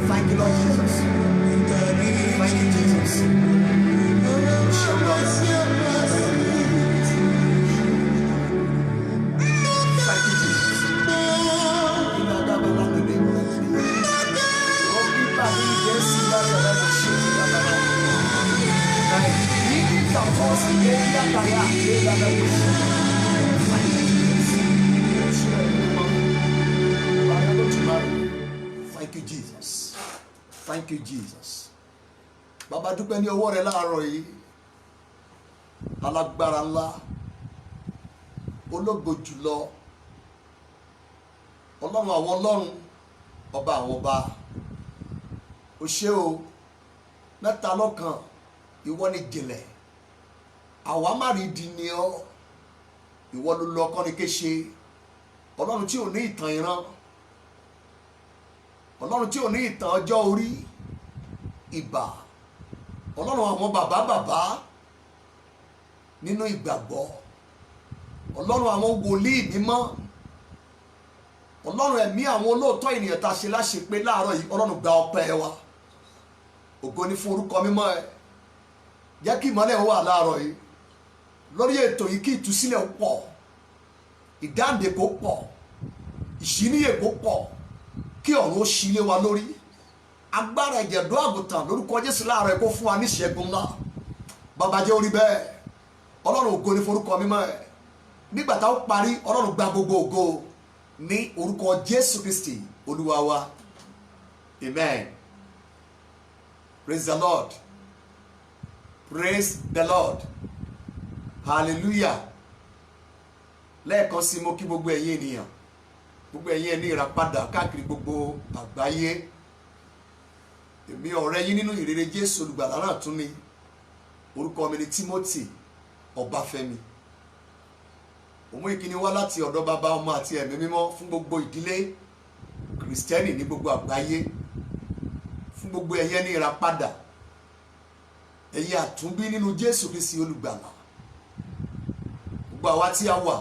Thank you, Lord Jesus. Thank you, Jesus. Thank you, Jesus. Thank you, Jesus. Bàbá dúpẹ́ ní ọwọ́ rẹ láàárọ̀ yìí. Alágbára ńlá. Ológo jùlọ. Ọlọ́run àwọn ọlọ́run. Ọba àwọn ọba. O ṣé o. Mẹ́ta lọ́kan. Ìwọ ni ìjìnlẹ̀. Àwa má rí di ni ọ́. Ìwọ ló lọ kọ́ni kéṣe. Ọlọ́run tí ò ní ìtàn ìran. Ọlọ́run tí ò ní ìtàn ọjọ́ orí. Ìbà. Ọlọ́run àwọn bàbá nínú ìgbàgbọ́. Ọlọ́run àwọn wòlíì mímọ́. Ọlọ́run ẹ̀mí àwọn olóòótọ́ ènìyàn tá a ṣe láṣẹ pé láàárọ̀ yìí Ọlọ́run gba ọpẹ́ wa. Ògo ni fún orúkọ mímọ́ ẹ. Jẹ́ kí ìmọ́lẹ̀ wà láàárọ̀ yìí. Lórí ètò yìí kí ìtúsílẹ̀ pọ̀. Ìdáǹdè kó pọ̀. Ìṣíníyè kó pọ̀. Kí ọ̀run ó ṣí lé wa lórí. Agbára ẹ̀jẹ̀dọ́ àgùntàn lórúkọ Jésù láàárọ̀ ẹ̀ kó fún wa ní ìṣẹ́gun ńlá. Bàbá jẹ́ orí bẹ́ẹ̀. Ọlọ́run ògo ni forúkọ mímọ́ ẹ̀. Nígbà tá ó parí Ọlọ́run gba gbogbo ògo ní orúkọ Jésù Kristi Olúwa wa. Amen. Praise the Lord. Praise the Lord. Hallelujah. Lẹ́ẹ̀kan sí mo kí gbogbo ẹ̀yin ènìyàn. Gbogbo ẹ̀yin ẹni ìràpadà káàkiri gbogbo àgbáyé. Èmi ọ̀rẹ́ yín nínú ìrere Jésù olùgbàlà náà tún ni. Orúkọ mi ni Timothy Ọbáfẹ́mi. Mo mú ìkíni wá láti ọ̀dọ̀ bàbá ọmọ àti ẹ̀mí mímọ́ fún gbogbo ìdílé Kristẹni ní gbogbo àgbáyé. Fún gbogbo ẹ̀yin ẹni ìràpadà. Ẹ̀yin àtúnbí nínú Jésù Kristi olùgbàlà. Gbogbo àwa tí a wà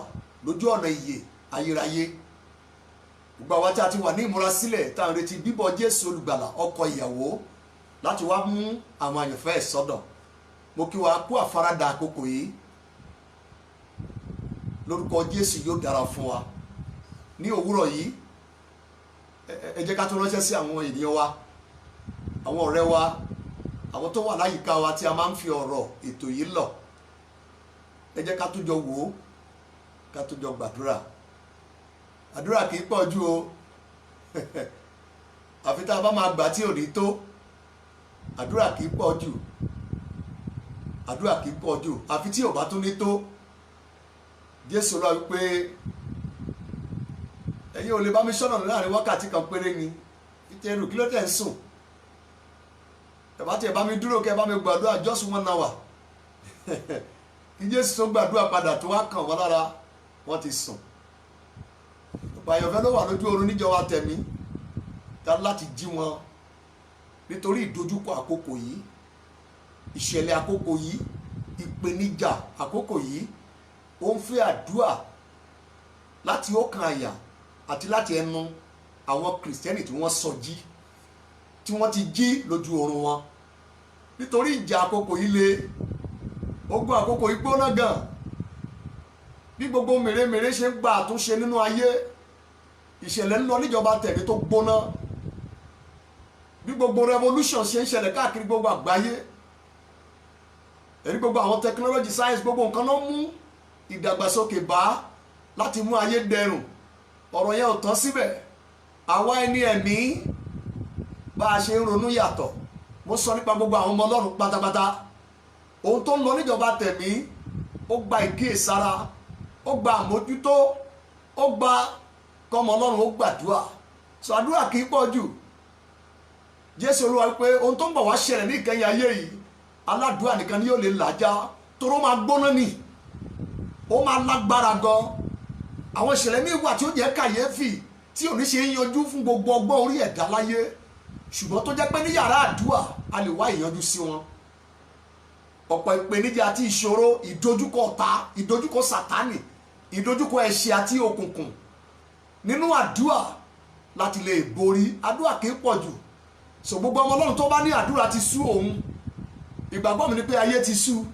lójú ọ̀nà ìyè ayérayé. Gbogbo àwa tí a ti wà ní ìmúrasílẹ̀ tá à ń retí bíbọ̀ Jésù olùgbàlà ọkọ ìyàwó láti wá mú àwọn àyànfẹ́ ẹ̀ sọ́dọ̀. Mo kí wa kú àfaradà àkókò yìí. Lórúkọ Jésù yóò dára fún wa. Ní òwúrọ̀ yìí ẹ jẹ́ ká tó ránṣẹ́ sí àwọn ènìyàn wa, àwọn ọ̀rẹ́ wa, àwọn tó wà láyìíká wa tí a máa ń fi ọ̀rọ̀ ètò yìí lọ̀. Ẹ jẹ́ ká tó jọ wò ó, ká tó jọ gbàdúrà. Àdúrà kìí pọ̀ jù o. Àfi tá a bá máa gbà tí ò ní tó. Àdúrà kìí pọ̀ jù. Àdúrà kìí pọ̀ jù. Àfi tí ò bá tún ní tó. Jésù lọ wípé ẹ̀yin ò lè bá mi ṣọ́nà láàrin wákàtí kan péré ni. Ìtẹ̀rù kí ló tẹ̀ ń sùn? Ẹ bá tiẹ̀ bá mi dúró kẹ́ ẹ bá mi gbàdúrà just 1 hour. Kí Jésù tó gbàdúrà padà tó wá kàn wọ́n lára wọ́n ti sùn. Àyànfẹ́ ló wà lójú oorun níjọba tẹ̀mí dá láti jí wọn nítorí ìdojúkọ àkókò yìí, ìṣẹ̀lẹ̀ àkókò yìí, ìpèníjà àkókò yìí. Ó ń fẹ́ àdúrà láti ọkàn àyà àti láti ẹnu àwọn Kristẹni tí wọ́n sọjí, tí wọ́n ti jí lójú oorun wọn. Nítorí ìjà àkókò yìí le, ogun àkókò yìí gbóná gan. Bí gbogbo mèremère ṣe ń gba àtúnṣe nínú ayé, ìṣẹ̀lẹ̀ ń lọ níjọba tẹ̀mí tó gbóná. Bí gbogbo revolution ṣe ń ṣẹlẹ̀ káàkiri gbogbo àgbáyé, èrí gbogbo àwọn technology science gbogbo nǹkan ló mú ìdàgbàsókè bá láti mú ayé dẹrùn. Ọ̀rọ̀ yẹn ò tán síbẹ̀. Àwa ẹni ẹ̀mí bá a ṣe ń ronú yàtọ̀. Mo sọ nípa gbogbo àwọn ọmọ Ọlọ́run pátápátá. Ohun tó ń lọ níjọba tẹ̀mí ó gba ìkíyèsára, ó gba àmójútó, ó gba kọ́mọ Ọlọ́run ó gbàdúrà. Sọ àdúrà kìí pọ̀ jù. Jésù Olúwa wípé ohun tó ń bọ̀ wá ṣẹlẹ̀ ní ìkẹyìn ayé yìí, aládùúrà nìkan ni yóò lè làjá. Toró máa gbóná ni, ó máa lágbára gan. Àwọn ìṣẹ̀lẹ̀ míì wà tí ó jẹ́ kàyéfì tí ò ní ṣe ń yanjú fún gbogbo ọgbọ́n orí ẹ̀dá láyé ṣùgbọ́n tó jẹ́ pé ní yàrá àdúrà a lè wá ìyanjú sí wọn. ọ̀pọ̀ ìpèníjà àti ìṣòro, ìdojúkọ ọ̀tá, ìdojúkọ sàtánì, ìdojúkọ ẹ̀ṣẹ̀ àti òkùnkùn nínú àdúrà láti lè borí. àdúrà kì í pọ̀ jù. so gbogbo ọmọ Ọlọ́run tó bá ní àdúrà ti sú òun, ìgbàgbọ́ mi ni pé ayé ti sú.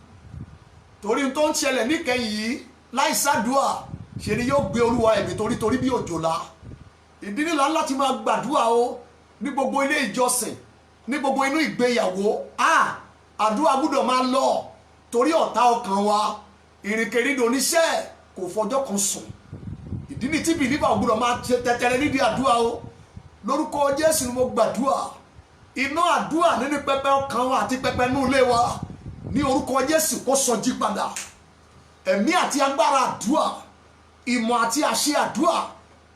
torí tó ń ṣẹlẹ̀ níkẹyìn yìí láìsàdúà ṣe ni yóò gbé olúwa ẹ̀mí torí bí òjòlá. ìdí nílá láti máa gbàdúrà o ní gbogbo ilé ìjọsìn, ní gbogbo inú ìgbéyàwó. àdúrà gbọ́dọ̀ máa lọ torí ọ̀tá ọkàn wa ìrìnkèrindò oníṣẹ́ kò fọjọ́ kan sùn. ìdí ní tí bìlíbà gbọ́dọ̀ máa ṣe tẹ̀tẹ̀rẹ̀ nídìí àdúrà o. lórúkọ Jésù ni mo gbàdúrà iná àdúrà nínú pẹpẹ ọkàn wa àti pẹpẹ inú ilé wa ní orúkọ Jésù kó sọjí padà. ẹ̀mí àti agbára àdúrà, ìmọ̀ àti àṣẹ àdúrà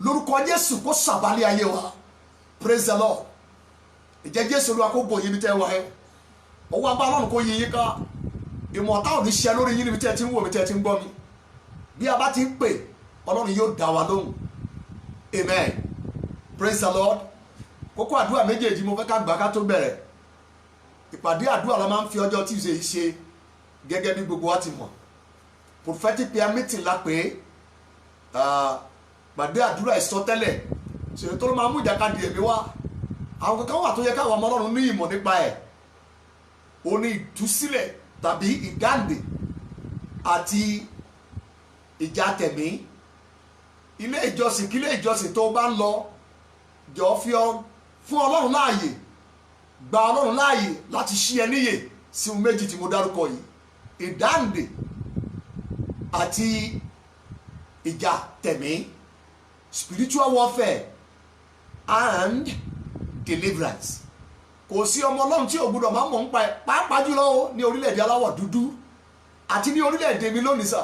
lórúkọ Jésù kó sàbálẹ̀ ayé wa. Praise the Lord. ìjẹ́ Jésù Olúwa kó bò yín bí tẹ́ wá ẹ́. ọwọ́ agbára Ọlọ́run kó yí yín ká. ìmọ̀ ọ̀tá ò ní ṣe lórí yín níbi tẹ́ ti ń wò mí tẹ́ ti ń gbọ́ mi. bí a bá ti ń pè Ọlọ́run yóò dá wa lóhùn. Amen. Praise the Lord. kókó àdúrà méjèèjì mo fẹ́ ká gbà ká tó bẹ̀rẹ̀. ìpàdé àdúrà la máa ń fi ọjọ́ Tuesday yìí ṣe gẹ́gẹ́ bí gbogbo wa ti mọ̀. prophetic prayer meeting la pè é. pàdé àdúrà ìsọtẹ́lẹ̀ ṣèlú tó ló máa mú ìjàkadì ẹ̀mí wá. àwọn kankan wà tó yẹ káwọn ọmọ Ọlọ́run ní ìmọ̀ nípa ẹ̀. ó ní ìtúsílẹ̀ tàbí ìdáǹdè àti ìjà tẹ̀mí. ilé ìjọsìn kí ilé ìjọsìn tó bá ń lọ jọ fún Ọlọ́run láàyè, gba Ọlọ́run láàyè láti ṣí ẹ níyè sí ohun méjì tí mo dárúkọ yìí: ìdáǹdè àti ìjà tẹ̀mí, spiritual warfare and deliverance. kò sí ọmọ Ọlọ́run tí ò gbọdọ̀ máa mọ̀ ń pa ẹ̀, pàápàá jùlọ ní orílẹ̀-èdè aláwọ̀ dúdú àti ní orílẹ̀-èdè mi lónìí sà.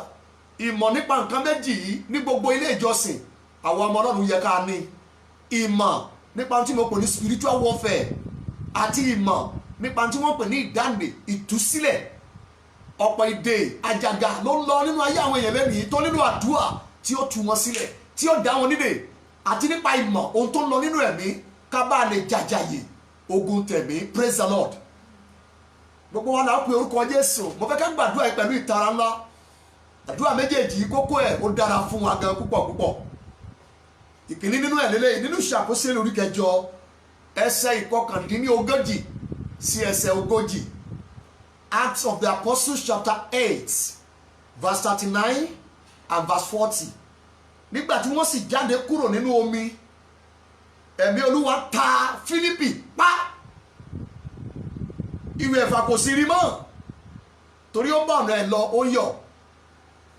ìmọ̀ nípa nǹkan méjì yìí ní gbogbo ilé ìjọsìn àwọn ọmọ Ọlọ́run yẹ ká ní. ìmọ̀ nípa tí mo pè ní spiritual warfare àti ìmọ̀ nípa tí wọ́n pè ní ìdáǹdè, ìtúsílẹ̀. ọ̀pọ̀ ìdè àjàgà ló ń lọ nínú ayé àwọn èèyàn lẹ́nìí tó nínú àdúrà tí ó tú wọn sílẹ̀, tí ó dá wọn nídè, àti nípa ìmọ̀ ohun tó ń lọ nínú ẹ̀mí ká bá lè jàjàyè ogun tẹ̀mí. Praise the Lord. gbogbo wa náà pe orúkọ Jésù. mo fẹ́ ká gbàdúrà yìí pẹ̀lú ìtara ńlá. àdúrà méjèèjì kókó ẹ̀ ó dára fún wa gan púpọ̀ púpọ̀. ìkíní nínú ẹ̀ lélẹ́yìn nínú Ìṣàpọ́sítélì orí 9 ẹsẹ̀ 19 sí ẹsẹ̀ 40. Acts of the Apostles chapter 8 verse 39 and verse 40. nígbà tí wọ́n sì jáde kúrò nínú omi, ẹ̀mí Olúwa ta Fílípì pa. ìwé ẹ̀fà kò sí rí mọ́ torí ó bá ọ̀nà ẹ̀ lọ, ó yọ̀.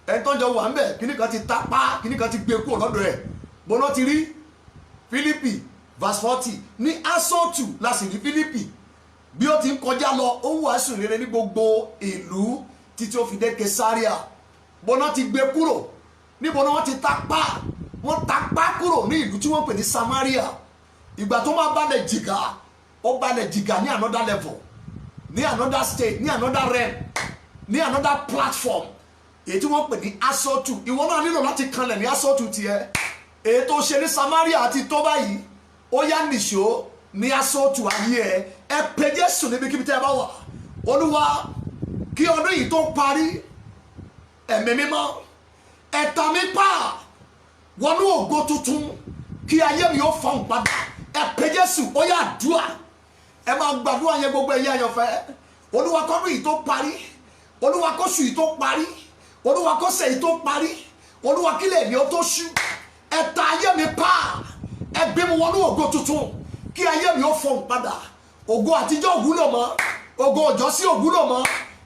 ẹni tó ń jọ wà ń bẹ̀ kíní kan ti ta pa, kíní kan ti gbé kúrò lọ́dọ̀ ẹ̀. bọ́nà ti rí Fílípì verse 40 ní Asọ́tù la sì rí Fílípì bí ó ti ń kọjá lọ, ó wàásù rere ní gbogbo ìlú títí ó fi dé Kesaria. bọ́nà ti gbé kúrò níbo ni wọ́n ti ta pa, wọ́n ta pa kúrò ní ìlú tí wọ́n pè ní Samaria. ìgbà tó máa balẹ̀ jìgà, ó balẹ̀ jìgà ní another level, ní another state, ní another realm, ní another platform èyí tí wọ́n pè ní Asọ́tù. ìwọ náà nílò láti kanlẹ̀ ní Asọ́tù tiẹ̀. èyí tó ṣe ní Samaria àti tó báyìí ó yá nìṣó ní Asọ́tù ayé ẹ pè Jésù níbikíbi tẹ́ ẹ bá wà. Olúwa, kí ọdún yìí tó parí, ẹ̀mí mímọ́ ẹ ta mí pa wọnú ògo tuntun kí ayé mi ó fọhùn padà. ẹ pè Jésù, ó yá àdúrà. ẹ máa gbàdúrà yẹn gbogbo ẹ̀yà àyànfẹ́. Olúwa, kọ́dún yìí tó parí, Olúwa, kóṣù yìí tó parí, Olúwa, kọ́sẹ̀ yìí tó parí, Olúwa, kílẹ̀ mi ó tó ṣú. ẹ ta ayé mi pa, ẹ gbé mi wọnú ògo tuntun kí ayé mi ó fọhùn padà. ògo àtijọ́ ò wúlò mọ́, ògo ìjọ́sí ò wúlò mọ́,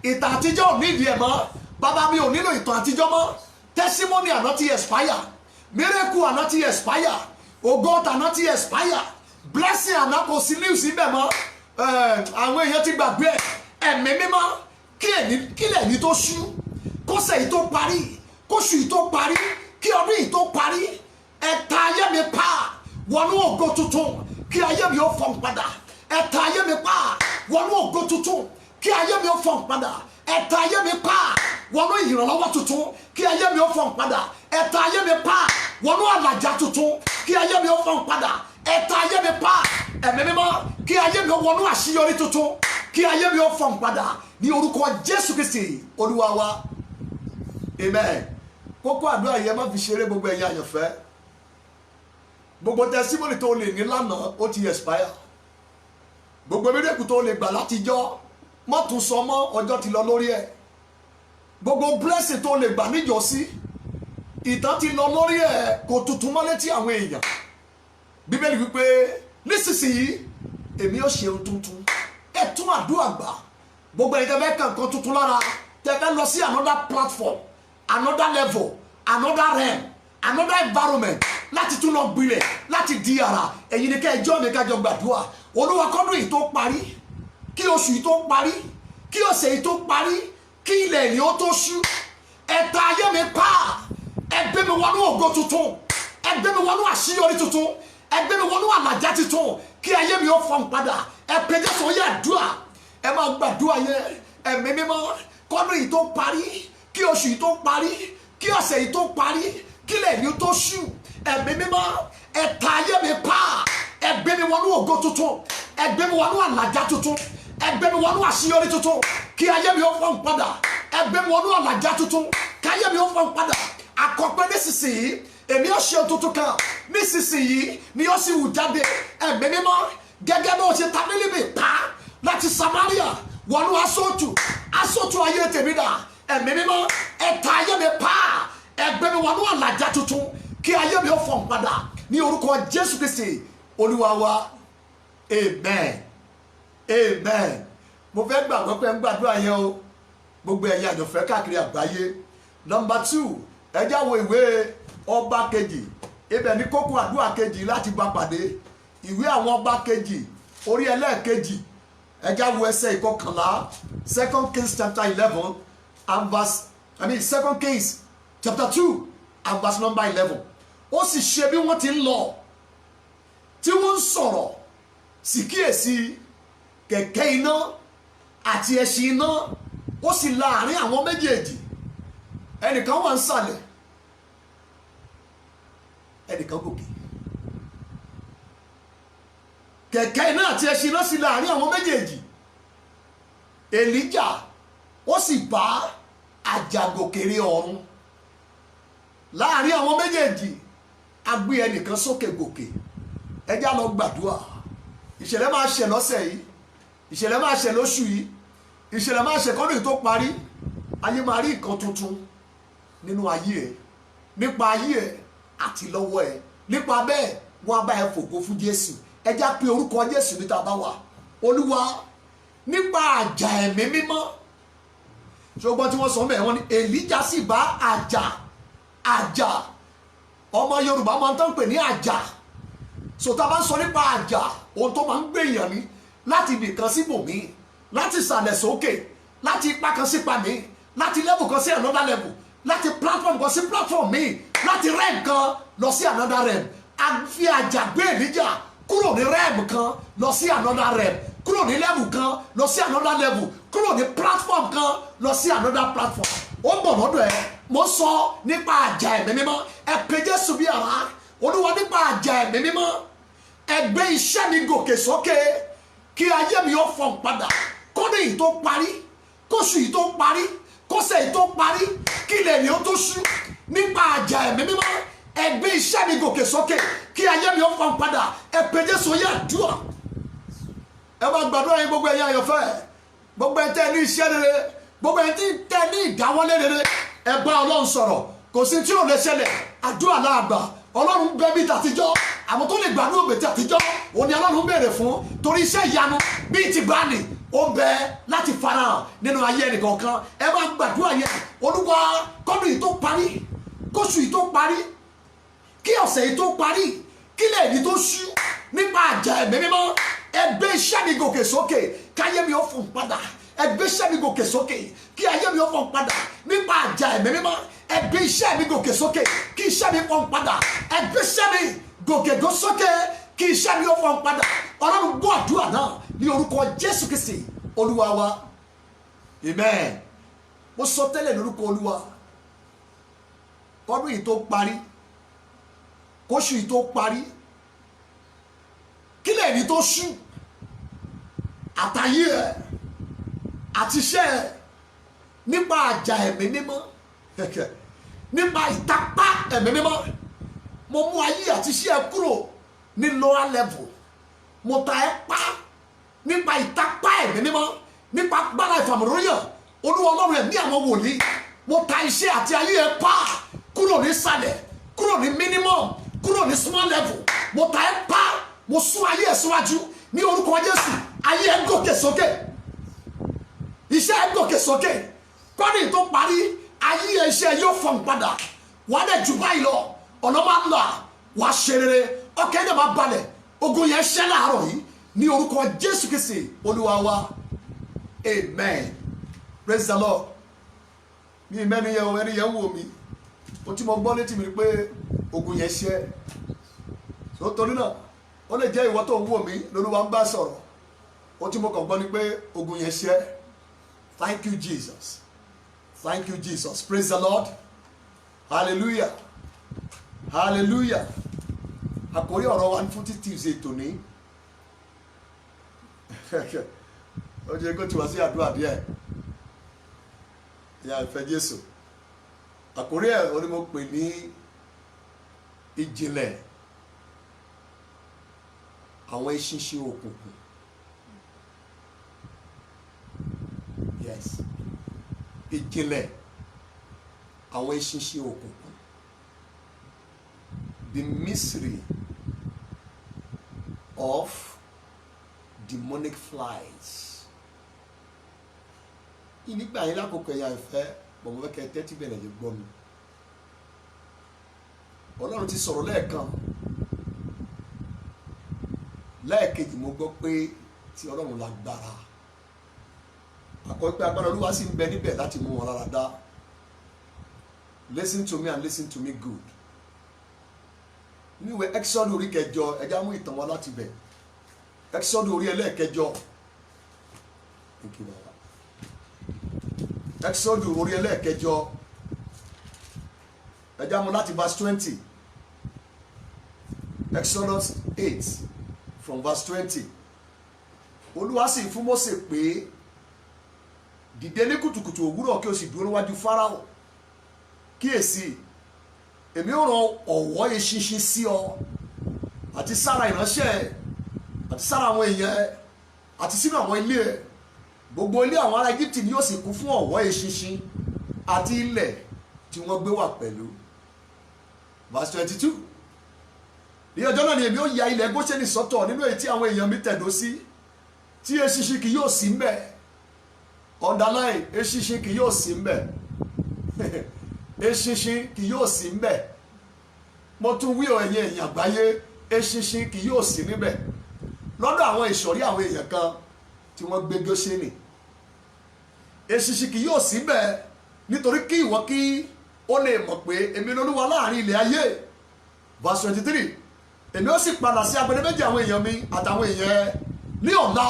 ìtàn àtijọ́ ò nídìí ẹ̀ mọ́. bàbá mi ò nílò ìtàn àtijọ́ mọ́. testimony àná ti expire, miracle àná ti expire, ògo tàná ti expire, blessing àná kò sí news síbẹ̀ mọ́. àwọn èèyàn ti gbàgbé ẹ̀. ẹ̀mí mímọ́ kílẹ̀ yìí tó ṣú, kọ́sẹ̀ yìí tó parí, kóṣù yìí tó parí, kí ọdún yìí tó parí. ẹ ta ayé mi pa wọnú ògo tuntun kí ayé mi ó fọhùn padà. ẹ ta ayé mi pa wọnú ògo tuntun kí ayé mi ó fọhùn padà. ẹ ta ayé mi pa wọnú ìrànlọ́wọ́ tuntun kí ayé mi ó fọhùn padà. ẹ ta ayé mi pa wọnú àlàjá tuntun kí ayé mi ó fọ́n padà ẹ̀ta ayé mi pa ẹ̀mí mímọ́ kí ayé mi ó wọnú àṣeyọrí tuntun kí ayé mi ó fọ́n padà ní orúkọ Jésù Kristi Olúwa wa amen. kókó àdúrà yẹn má fi ṣeré gbogbo ẹ̀yin àyànfẹ́. gbogbo testimony tó lè ní lánàá ó ti expire. gbogbo miracle tó lè gbà látijọ́ má tún sọ mọ́, ọjọ́ ti lọ lórí ẹ̀. gbogbo blessing tó lè gbà níjọ́sí ìtàn ti lọ lórí ẹ̀, kò tuntun mọ́ létí àwọn èèyàn. Bíbélì wípé nísinsìnyí èmi ó ṣe ohun tuntun. ẹ tún àdúrà gbà. gbogbo ẹ̀yin tẹ́ fẹ́ kàn kan tuntun lára, tẹ́ fẹ́ lọ sí another platform, another level, another realm, another environment láti tún lọ gbilẹ̀, láti di ara. ẹ̀yin ni kẹ́ ẹjọ́ mi kájọ gbàdúrà. Olúwa kọ́dún yìí tó parí, kí oṣù yìí tó parí, kí ọ̀sẹ̀ yìí tó parí, kí ilẹ̀ yìí ó tó ṣú, ẹ̀ta ayé mi pa, ẹgbẹ́ mi wọnú ògo tuntun, ẹgbẹ́ mi wọnú àṣeyọrí tuntun, ẹgbẹ́ mi wọnú àlàjá tuntun, kí ayé mi ó fọ́n padà. ẹ pé Jésù ó yẹ àdúrà, ẹ máa gbàdúrà yẹn. ẹ̀mí mímọ́ kọ́dún yìí tó parí, kí oṣù yìí tó parí, kí ọ̀sẹ̀ yìí tó parí, kí ilẹ̀ yìí tó ṣú, ẹ̀mí mímọ́ ẹ̀ta ayé mi pa, ẹgbẹ́ mi wọnú ògo tuntun, ẹgbẹ́ mi wọnú àlàjá tuntun, ẹgbẹ́ mi wọnú àṣeyọrí tuntun, kí ayé mi ó fọ́n padà. ẹgbẹ́ mi wọnú àlàjá tuntun, kí ayé mi ó fọ́n padà. àkọ́pẹ́ nísinsìnyí èmi ó ṣe tuntun kan, nísinsìnyí ni ó sì wù jáde. ẹ̀mí mímọ́ gẹ́gẹ́ bí ó ṣe ta Nínífè pa láti Samaria wọnú Aṣótù ayé tèmi dà. ẹ̀mí mímọ́ ẹ̀ta ayé mi pa, ẹgbẹ́ mi wọnú àlàjá tuntun, kí ayé mi ó fọ́n padà ní orúkọ Jésù Kristi Olúwa wa amen amen. mo fẹ́ gbàgbọ́ pé ń gbàdúrà yẹn o gbogbo ẹ̀yin àjọ̀fẹ́ káàkiri àgbáyé. Number 2, ẹ já wo ìwé Ọba Kejì, ibẹ̀ ní kókó àdúrà kejì láti bá pàdé. ìwé àwọn Ọba Kejì orí ẹlẹ́ẹ̀kejì, ẹ já wo ẹsẹ̀ ìkọkànlá, 2 Kings chapter 11 and verse 2 Kings chapter 2 and verse number 11. ó sì ṣe bí wọ́n ti ń lọ tí wọ́n ń sọ̀rọ̀, sì kíyèsí kẹ̀kẹ́ iná àti ẹṣin iná ó sì láàrin àwọn méjèèjì. ẹnìkan wà ń sàlẹ̀, ẹnìkan gòkè. kẹ̀kẹ́ iná àti ẹṣin iná sì láàrin àwọn méjèèjì. Èlíjà ó sì bá àjàgòkèrè ọ̀run láàrin àwọn méjèèjì. a gbé ẹnìkan sókè gòkè. ẹ já lọ gbàdúrà. ìṣẹ̀lẹ̀ máa ṣẹ̀ lọ́sẹ̀ yìí, ìṣẹ̀lẹ̀ máa ṣẹ̀ lóṣù yìí, ìṣẹ̀lẹ̀ máa ṣẹ̀ kọ́dún tó parí. ayé máa rí nǹkan tuntun nínú ayé ẹ, nípa ayé ẹ àti lọ́wọ́ ẹ. nípa bẹ́ẹ̀ wọ́n á bá ẹ fògo fún Jésù. ẹ já pé orúkọ Jésù níta bá wà. Olúwa nípa àjà ẹ̀mí mímọ́, ṣùgbọ́n tí wọ́n sọ mẹ́ẹ̀ wọ́n ní Èlíjà sì bá àjà. ọmọ Yorùbá máa ń tán pè ní àjà. sọta bá ń sọ nípa àjà, ohun tó máa ń gbèyàn ní láti ibì kan sí ibòmíì, láti ìsàlẹ̀ sókè, láti ipa kan sí ipa míì, láti level kan sí another level, láti platform kan sí platform míì, láti realm kan lọ sí another realm. a fi àjà gbé Èlíjà kúrò ní realm kan lọ sí another realm, kúrò ní level kan lọ sí another level, kúrò ní platform kan lọ sí another platform. ó ń bọ̀ lọ́dọ̀ ẹ. mo sọ nípa àjà ẹ̀mí mímọ́. ẹ pe Jésù bí ara. Olúwa nípa àjà ẹ̀mí mímọ́, ẹ gbé iṣẹ́ mi gòkè sókè, kí ayé mi ó fọ́n padà. kọ́dún yìí tó parí, kóṣù yìí tó parí, kọ́sẹ̀ yìí tó parí, kí ilẹ̀ mi ó tó ṣú. nípa àjà ẹ̀mí mímọ́, ẹ gbé iṣẹ́ mi gòkè sókè, kí ayé mi ó fọ́n padà. ẹ pe Jésù yẹ àdúrà. ẹ máa gbàdúrà yín gbogbo ẹ̀yin àyànfẹ́, gbogbo ẹ̀ tẹ́ ní iṣẹ́ rere, gbogbo ẹ̀ tẹ́ ní ìdáwọ́lé rere. ẹ bá Ọlọ́run sọ̀rọ̀, kò sí tí ò lè ṣẹlẹ̀. àdúrà láàgbà. Ọlọ́run bẹ bí tàtijọ́, àwọn tó lè gbàdúrà òbí tàtijọ́ òun ni Ọlọ́run béèrè fún, torí iṣẹ́ ìyanu bíi ti gbani ó bẹ láti farahàn nínú ayé ẹnìkọ̀ọ̀kan. ẹ máa gbàdúrà yẹn. Olúwa kọ́dún yìí tó parí, kóṣù yìí tó parí, kí ọ̀sẹ̀ yìí tó parí, kí ilẹ̀ yìí tó ṣú. nípa àjà ẹ̀mí mímọ́, ẹ gbé iṣẹ́ mi gòkè sókè, káyé mi ó fọ́n padà. ẹ gbé iṣẹ́ mi gòkè sókè, kí ayé mi ó fọ́n padà. nípa àjà ẹ̀mí mímọ́, ẹ gbé iṣẹ́ mi gòkè sókè, kí iṣẹ́ mi fọ́n padà. ẹ gbé iṣẹ́ mi gòkè sókè, kí iṣẹ́ mi ó fọ́n padà. Ọlọ́run gbọ́ àdúrà náà ní orúkọ Jésù Kristi Olúwa wa amen. mo sọ tẹ́lẹ̀ lórúkọ Olúwa, kọ́dún yìí tó parí, kóṣù yìí tó parí kílẹ̀ ní tó ṣú àtàyè ẹ̀ àti iṣẹ́ ẹ̀ nípa àjà ẹ̀mí mímọ́ nípa ìtapá ẹ̀mí mímọ́ mo mú ayé àti iṣẹ́ ẹ̀ kúrò ní lower level mo ta ẹ́ pa nípa ìtapá ẹ̀mí mímọ́ nípa gbára ìfàmìlóyàn olúwa ọlọ́run ẹ̀mí àwọn wòlíì mo ta iṣẹ́ àti ayé ẹ̀ pa kúrò ní sàlẹ̀ kúrò ní minimum kúrò ní small level mo ta ẹ́ pa mo sún ayé ẹ̀ síwájú ní orúkọ Jésù ayé ẹ̀ gòkè sókè iṣẹ́ ẹ̀ gòkè sókè kọ́ni tó parí ayé ẹ̀ iṣẹ́ yóò fọ̀n padà wà á dẹ̀ jù báyìí lọ ọ̀nà máa ń lọ wà á ṣe rere ọkẹ́ ẹ̀ máa balẹ̀ ogun yẹn ṣẹ́ láàárọ̀ yìí ní orúkọ Jésù Kristi olúwa wa amen praise the Lord mi mẹ́ni yẹn ẹni yẹn wò mí o tí mo gbọ́ létí mi pé ogun yẹn ṣẹ́ tó torí náà ó lè jẹ́ ìwọ tó ń wò mí lolúwa ń bá sọ̀rọ̀ o tí mo kàn gbọ́ ni pé ogun yẹn ṣẹ́ thank you Jesus thank you Jesus praise the Lord hallelujah hallelujah àkórí ọ̀rọ̀ wa fún títí ṣe tòní ó jẹ́ kó tí wá sí àdúrà díẹ̀ ìyá ìfẹ́ Jésù àkórí ẹ̀ ó ní mo pè ní ìjìnlẹ̀ àwọn eṣinṣin òkùnkùn yes ìjìnlẹ̀ àwọn eṣinṣin òkùnkùn the mystery of demonic flies. Nígbà yẹn lákòókò ẹ̀yà ìfẹ́ bọ̀mọ̀ fẹ́ kẹ́ tẹ́tí bẹ̀rẹ̀ lè gbọ́ mi. Ọlọ́run ti sọ̀rọ̀ lẹ́ẹ̀kan lẹ́ẹ̀kejì mo gbọ́ pé tí Ọlọ́run lágbára àkọ́kọ́ pé agbára Olúwa sì ń bẹ níbẹ̀ láti mú wọn lára dá. Listen to me and listen to me good. Níwèé Exodus orí kẹjọ ẹja mú ìtàn wọn láti bẹ̀. Exodus orí ẹlẹ́ẹ̀kẹjọ. Exodus orí ẹlẹ́ẹ̀kẹjọ ẹja mú láti verse 20. Exodus 8 from verse 20. Olúwa sì fún Mósè pé dìde ní kùtùkùtù òwúrọ̀ kí o sì dúró níwájú Fáráò kíyèsí èmi ó rán ọ̀wọ́ eṣinṣin sí ọ àti sára ìránṣẹ́ àti sára àwọn èèyàn àti sínú àwọn ilé ẹ gbogbo ilé àwọn ará Egypt ni yóò sì kún fún ọ̀wọ́ eṣinṣin àti ilẹ̀ tí wọ́n gbé wà pẹ̀lú. verse 22. ní ọjọ́ náà ni èmi ó ya ilẹ̀ Góṣẹ́nì sọ́tọ̀ nínú èyí tí àwọn èèyàn mi tẹ̀dó sí tí eṣinṣin kì yóò sí ńbẹ̀. underline eṣinṣin kì yóò sí ńbẹ̀. eṣinṣin kì yóò sí ńbẹ̀. mo tún wí ẹ̀yin èèyàn àgbáyé eṣinṣin kì yóò sí níbẹ̀ lọ́dọ̀ àwọn ìsọ̀rí àwọn èèyàn kan tí wọ́n gbé Góṣẹ́nì. eṣinṣin kì yóò sí ńbẹ̀ nítorí kí ìwọ kí ó lè mọ̀ pé èmi lolúwa láàrin ilẹ̀ ayé. verse 23. èmi ó sì padà sí agbede méjì àwọn èèyàn mi àtàwọn èèyàn ní ọ̀la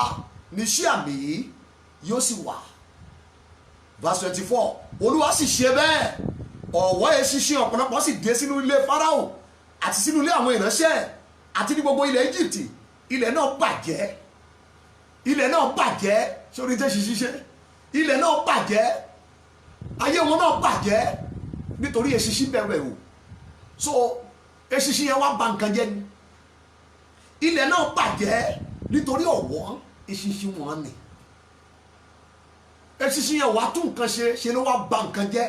ní iṣẹ́ àmì yìí yóò sì wà. verse 24. olúwa sì ṣe bẹ́ẹ̀ ọ̀wọ́ eṣinṣin ọ̀pọ̀lọpọ̀ sì dé sínú ilé Fáráò àti sínú ilé àwọn ìránṣẹ́ àti ní gbogbo ilẹ̀ Egypt. ilẹ̀ náà bàjẹ́ ilẹ̀ náà bàjẹ́ sórí tẹ́ ṣiṣẹ́ ilẹ̀ náà bàjẹ́ ayé wọn náà bàjẹ́ nítorí eṣinṣin bẹ̀rẹ̀ o so eṣinṣin yẹn wá bà nǹkan jẹ́ ni ilẹ̀ náà bàjẹ́ nítorí ọ̀wọ́ eṣinṣin wọn ni eṣinṣin yẹn wá tún nǹkan ṣe ló wá bà nǹkan jẹ́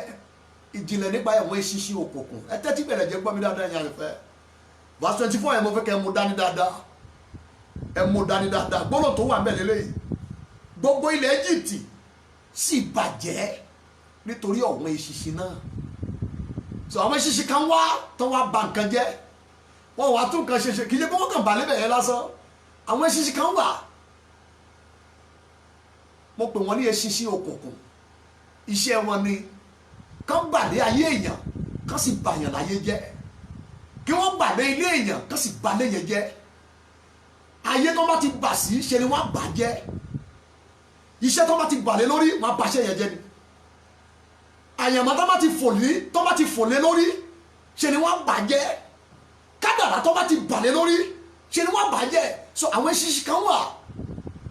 ìjìnlẹ̀ nípa ẹ̀wọ̀n eṣinṣin òkùnkùn ẹ tẹ́tí bẹ̀rẹ̀ jẹ́ gbọ́ mi dáadáa yẹn àyẹ̀fẹ́. verse 24 yẹn mo fẹ́ kẹ́ ẹ mú dání dáadáa ẹ mú dání dáadáa gbọ́dọ̀ tó wà mẹ́lẹ́ lẹ́yìn gbogbo ilẹ̀ Egypt sì bàjẹ́ nítorí ọ̀wọ́n eṣinṣin náà so àwọn eṣinṣin kan wá tó wá bà nǹkan jẹ́ wọ́n wá tún nǹkan ṣe kì í ṣe pé wọ́n kàn bà lébẹ̀ yẹn lásán àwọn eṣinṣin kan wà mo pè wọ́n ní eṣinṣin òkùnkùn iṣẹ́ wọn ni kán bà lé ayé èèyàn kán sì bàyàn láyé jẹ́ kí wọ́n bà lé ilé èèyàn kán sì bà lé yẹn jẹ́ ayé tó bá ti bà sí ṣe ni wọ́n bà jẹ́ iṣẹ́ tó bá ti bà lé lórí wọ́n bà ṣẹ́ yẹn jẹ́ ni àyàmọ́ tó bá ti fò lé lórí ṣe ni wọ́n bà jẹ́ kádàrá tó bá ti bàlẹ́ lórí ṣe ni wọ́n bàjẹ́. So àwọn eṣinṣin kan wà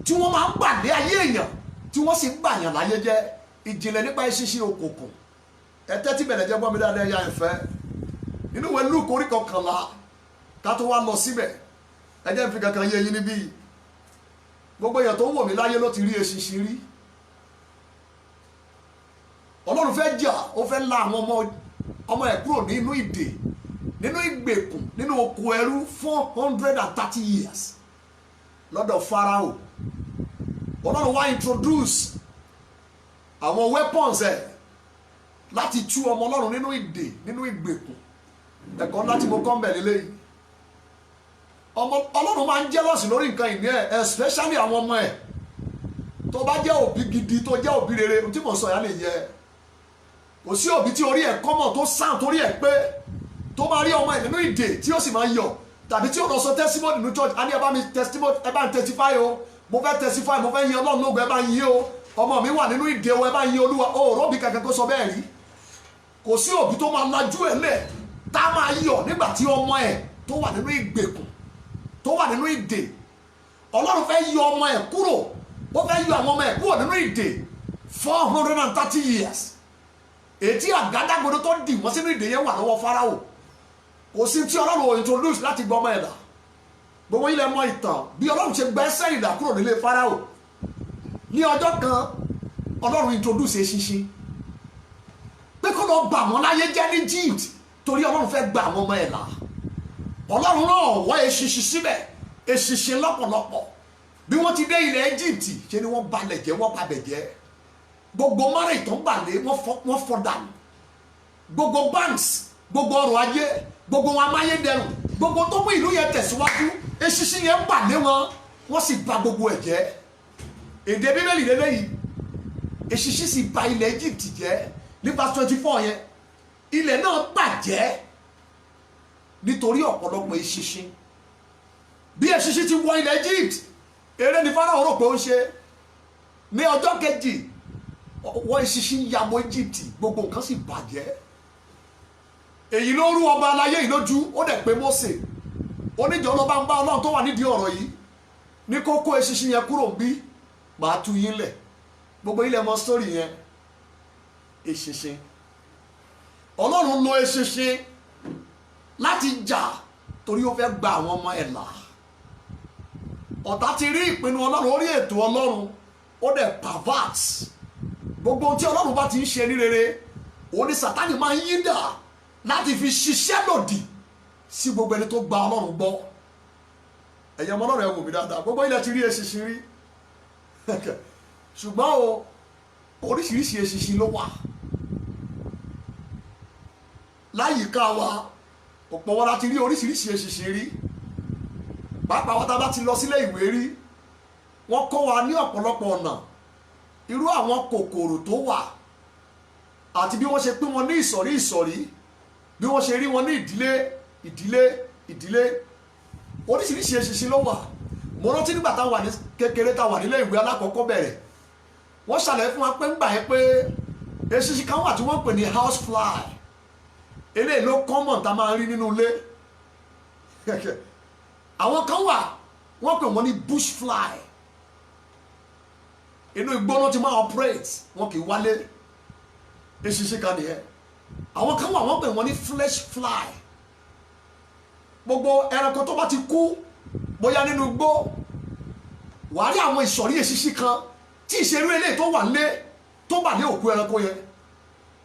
tí wọ́n máa ń gbàlẹ́ ayé èèyàn tí wọ́n sì ń gbàyàn láyé jẹ́. Ìjìnlẹ̀ nípa eṣinṣin òkùnkùn ẹ̀tẹ́ tí bẹ̀rẹ̀ jẹ́ gbọ́ mi dáadáa ẹ̀yà ìfẹ́ nínú ìwé Lúùkù orí 11 ká tó wá lọ síbẹ̀ ẹ jẹ́ n fi kankan yé yín níbí. Gbogbo èèyàn tó ń wò mí láyé ló ti rí eṣinṣin rí. Ọlọ́run fẹ́ jà, ó fẹ́ la àwọn ọmọ ẹ̀ kúrò nínú ìdè, nínú ìgbèkùn, nínú oko ẹrú 430 years lọ́dọ̀ Fáráò. Ọlọ́run wá introduce àwọn weapons ẹ̀ láti tú ọmọ Ọlọ́run nínú ìdè, nínú ìgbèkùn. Ẹ̀kọ́ láti mo kọ́ mbẹ̀ lélẹ́yìí. Ọlọ́run máa ń jealous lórí nǹkan ìní ẹ̀, especially àwọn ọmọ ẹ̀. Tó bá jẹ́ òbí gidi, tó jẹ́ òbí rere, tí mo sọ yà lè yẹ. Kò sí òbí tí orí ẹ̀ kọ́mọ̀ tó sàn torí ẹ̀ pé tó máa rí ọmọ ẹ̀ nínú ìdè tí ó sì máa yọ̀, tàbí tí ó lọ sọ testimony nínú church. A ní ẹ bá mi testify o, mo fẹ́ testify, mo fẹ́ yin Ọlọ́run lógo, ẹ bá yin o. Ọmọ mi wà nínú ìdè o, ẹ bá yin Olúwa. O rọ́bì kankan kó sọ bẹ́ẹ̀ rí. Kò sí òbí tó máa lajú ẹ̀ lẹ̀ tá máa yọ̀ nígbà tí ọmọ ẹ̀ tó wà nínú ìgbèkùn, tó wà nínú ìdè. Ọlọ́run fẹ́ yọ ọmọ ẹ̀ kúrò, ó fẹ́ yọ àwọn ọmọ ẹ̀ kúrò nínú ìdè 430 years. Ètí àgádágodo tó dì wọ́n sínú ìdè yẹn wà lọ́wọ́ Fáráò. Kò sí tí Ọlọ́run ò introduce láti gbọ́ ọmọ ẹ̀ là. Gbogbo ilẹ̀ mọ ìtàn bí Ọlọ́run ṣe gbẹ́ sẹ́yìn dà kúrò nílé Fáráò. Ní ọjọ́ kan Ọlọ́run introduce eṣinṣin pé kó lọ bà wọ́n láyé jẹ́ ní Egypt torí Ọlọ́run fẹ́ gba àwọn ọmọ ẹ̀ là. Ọlọ́run náà wọ́ eṣinṣin síbẹ̀, eṣinṣin lọ́pọ̀lọpọ̀. Bí wọ́n ti dé ilẹ̀ Egypt ṣe ni wọ́n balẹ̀ jẹ́, wọ́n babẹ̀ jẹ́. Gbogbo mọ́rẹ̀ ìtàn balẹ̀ wọ́n fọ́ dànù. Gbogbo banks, gbogbo ọrọ̀ ajé, gbogbo wọn amáyédẹrùn, gbogbo tó mú ìlú yẹn tẹ̀síwájú, eṣinṣin yẹn balẹ̀ wọn, wọ́n sì bà gbogbo ẹ̀ jẹ́. Èdè Bíbélì lélẹ́yìí, eṣinṣin sì bà ilẹ̀ Egypt jẹ́. Ní verse 24 yẹn, ilẹ̀ náà bàjẹ́ nítorí ọ̀pọ̀lọpọ̀ eṣinṣin. Bí eṣinṣin ti wọ ilẹ̀ Egypt, eré ni Fáráò rò pé ó ń ṣe. Ní ọjọ́ kejì wọ́n eṣinṣin ya mọ́ Egypt, gbogbo nǹkan sì bàjẹ́. Èyí ló rú ọba aláyé yìí lójú, ó dẹ̀ pé Mósè oníjọ́ ló bá ń bá Ọlọ́run tó wà nídìí ọ̀rọ̀ yìí ní kókó eṣinṣin yẹn kúrò bí màá tú yín lẹ̀. Gbogbo ilẹ̀ mọ sórí yẹn. Eṣinṣin, Ọlọ́run lo eṣinṣin láti jà torí ó fẹ́ gba àwọn ọmọ ẹ̀ là. Ọ̀tá ti rí ìpinnu Ọlọ́run, orí ètò Ọlọ́run, ó dẹ̀ pervert. Gbogbo ohun tí Ọlọ́run bá ti ń ṣe ní rere, òun ni Sátánì máa ń yí dà láti fi ṣiṣẹ́ lòdì sí gbogbo ẹni tó gba Ọlọ́run gbọ́. Ẹ̀yin ọmọ Ọlọ́run ẹ wò mí dáadáa, gbogbo ilẹ̀ ti rí eṣinṣin rí. Ṣùgbọ́n o, oríṣiríṣi eṣinṣin ló wà láyìíká wa. Ọ̀pọ̀ wa láti rí oríṣiríṣi eṣinṣin rí. Pàápàá wa tá bá ti lọ sílé ìwé rí, wọ́n kọ́ wa ní ọ̀pọ̀lọpọ̀ ọ̀nà irú àwọn kòkòrò tó wà àti bí wọ́n ṣe pín wọn ní ìsọ̀rí ìsọ̀rí, bí wọ́n ṣe rí wọn ní ìdílé. Oríṣiríṣi eṣinṣin ló wà. Mo rántí nígbà tá wà ní kékeré, tá wà nílé ìwé alákọ̀ọ́kọ́ bẹ̀rẹ̀, wọ́n ṣàlàyé fún wa pé ńgbà yẹn pé eṣinṣin kan wà tí wọ́n pè ní house fly. Eléyìí ló common tá máa ń rí nínú ilé. Àwọn kan wà wọ́n pè wọ́n ní bush fly. Inú igbó ló ti máa operate, wọn kì í wálé. Eṣinṣin kan nìyẹn. Àwọn kan wà wọ́n pè wọ́n ní flesh fly. Gbogbo ẹranko tó bá ti kú bóyá nínú igbó, wà rí àwọn ìsọ̀rí eṣinṣin kan tí ìṣerú eléyìí tó wà lé tó bà ní òkú ẹranko yẹn.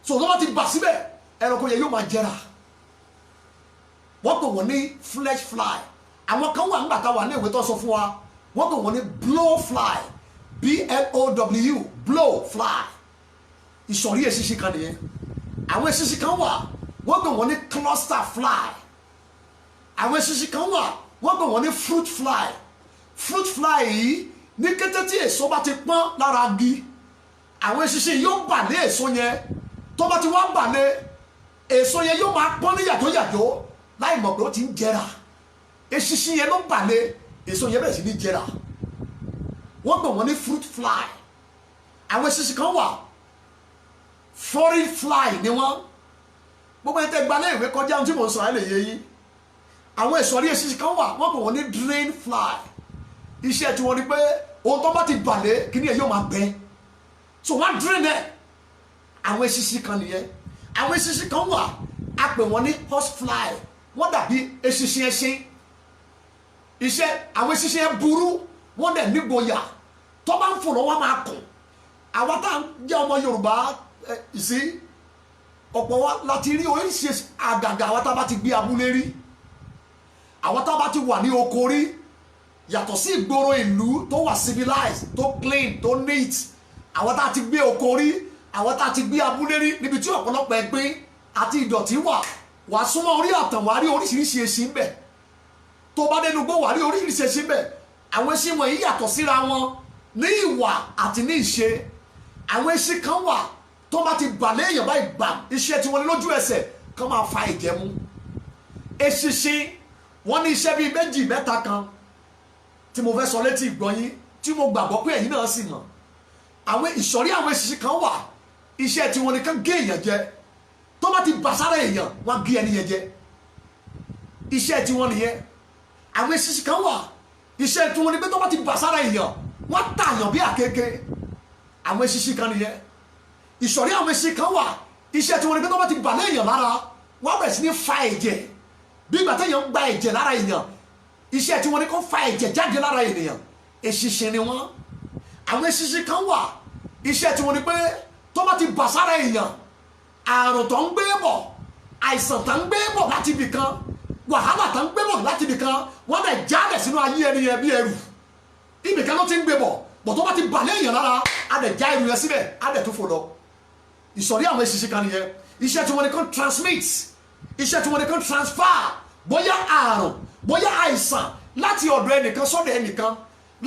So tó bá ti bà síbẹ̀, ẹranko yẹn yóò máa jẹrà. Wọ́n pè wọ́n ní flesh fly. Àwọn kan wà nígbà tá wà ní ìwé tó sọ fún wa, wọ́n pè wọ́n ní blow fly, BLOW, blow fly. Ìsọ̀rí eṣinṣin kan nìyẹn. Àwọn eṣinṣin kan wà wọ́n pè wọ́n ní cluster fly. Àwọn eṣinṣin kan wà wọ́n pè wọ́n ní fruit fly. Fruit fly yìí ní kété tí èso bá ti pọ́n lára igi, àwọn eṣinṣin yóò bà lé èso yẹn. Tó bá ti wá bà lé èso yẹn, yóò máa pọ́n ní yàjóyàjó láì mọ̀ pé ó ti ń jẹrà. Eṣinṣin yẹn ló bà lé èso yẹn bẹ̀rẹ̀ sí ní jẹrà. Wọ́n pè wọ́n ní fruit fly. Àwọn eṣinṣin kan wà foreign fly ni wọ́n. Gbogbo ẹni tẹ́ gba ilé ìwé kọjá ohun tí mò ń sọ ẹ lè yé yín. àwọn ìsọ̀rí eṣinṣin kan wà wọ́n pè wọ́n ní drain fly iṣẹ́ tí wọ́n ní pé ohun tó bá ti bàlẹ̀ kí ni ẹ̀ yóò máa gbẹ so wọ́n drain ẹ̀ àwọn eṣinṣin kan nìyẹn àwọn eṣinṣin kan wà a pè wọ́n ní horse fly wọ́n dàbí eṣinṣin ẹṣin iṣẹ́ àwọn eṣinṣin ẹ burú wọ́n dẹ̀ nígboyà tó bá ń fò lọ́wọ́ máa kùn àwọn tá à ń jẹ́ ọmọ Yorùbá sí ọ̀pọ̀ wa láti rí oríṣiríṣi àgàgà àwọn tá a bá ti gbé abúlé rí àwọn tá a bá ti wà ní oko rí yàtọ̀ sí ìgboro ìlú tó wà civilized tó clean tó neat àwọn tá a ti gbé oko rí àwọn tá a ti gbé abúlé rí níbi tí ọ̀pọ̀lọpọ̀ ẹgbẹ́ àti ìdọ̀tí wà súnmọ́ orí àtàn wà rí oríṣiríṣi eṣin bẹ̀ tó bá dénú gbó wà rí oríṣiríṣi eṣin bẹ̀ àwọn eṣin wọ̀nyí yàtọ̀ síra wọn ní ìwà àti ní ìṣe àwọn eṣin kan wà tó bá ti balẹ̀ èèyàn báyìí gbà iṣẹ́ tí wọ́n ní lójú ẹsẹ̀ kan máa fa ẹ̀jẹ̀ mu eṣinṣin wọ́n ní iṣẹ́ bíi méjì mẹ́ta kan tí mo fẹ́ sọ létí ìgbọ́yín tí mo gbàgbọ́ pé ẹ̀yin náà sì mọ̀ àwọn ìsọ̀rí àwọn eṣinṣin kan wà iṣẹ́ tí wọ́n ní kán gé èèyàn jẹ tó bá ti bà sára èèyàn wọ́n gé ẹni yẹn jẹ iṣẹ́ tí wọ́n nìyẹn àwọn eṣinṣin kan wà iṣẹ́ tí wọ́n ní pé tó bá ti bà sára èèyàn wọ́n tààyàn bí àkekèé àwọn eṣinṣin kan nìyẹn ìsọ̀rí àwọn eṣinṣin kan wà iṣẹ́ tí wọ́n ní pé tó bá ti bà léèyàn lára wọ́n bẹ̀rẹ̀ sí ní fa ẹ̀jẹ̀ bí ìgbà téèyàn ń gba ẹ̀jẹ̀ lára èèyàn iṣẹ́ tí wọ́n ní kó fa ẹ̀jẹ̀ jáde lára ènìyàn eṣinṣin ni wọ́n àwọn eṣinṣin kan wà iṣẹ́ tí wọ́n ní pé tó bá ti bà sára èèyàn àrùn tó ń gbé bọ̀ àìsàn tó ń gbé bọ̀ láti ibì kan wàhálà tó ń gbé bọ̀ láti ibì kan wọ́n dẹ̀ jáde sínú ayé ẹni yẹn bí ẹrù ibì kan ló ti ń gbé bọ̀ bọ̀ tó bá ti bà léèyàn lára á dẹ̀ já ẹrù yẹn síbẹ̀ á dẹ̀ tó fò lọ ìsọ̀rí àwọn eṣinṣin kan nìyẹn iṣẹ́ tí wọ́n ní kàn transmit iṣẹ́ tí wọ́n ní kàn transfer bóyá àrùn bóyá àìsàn láti ọ̀dọ̀ ẹnìkan sọ́dọ̀ ẹnìkan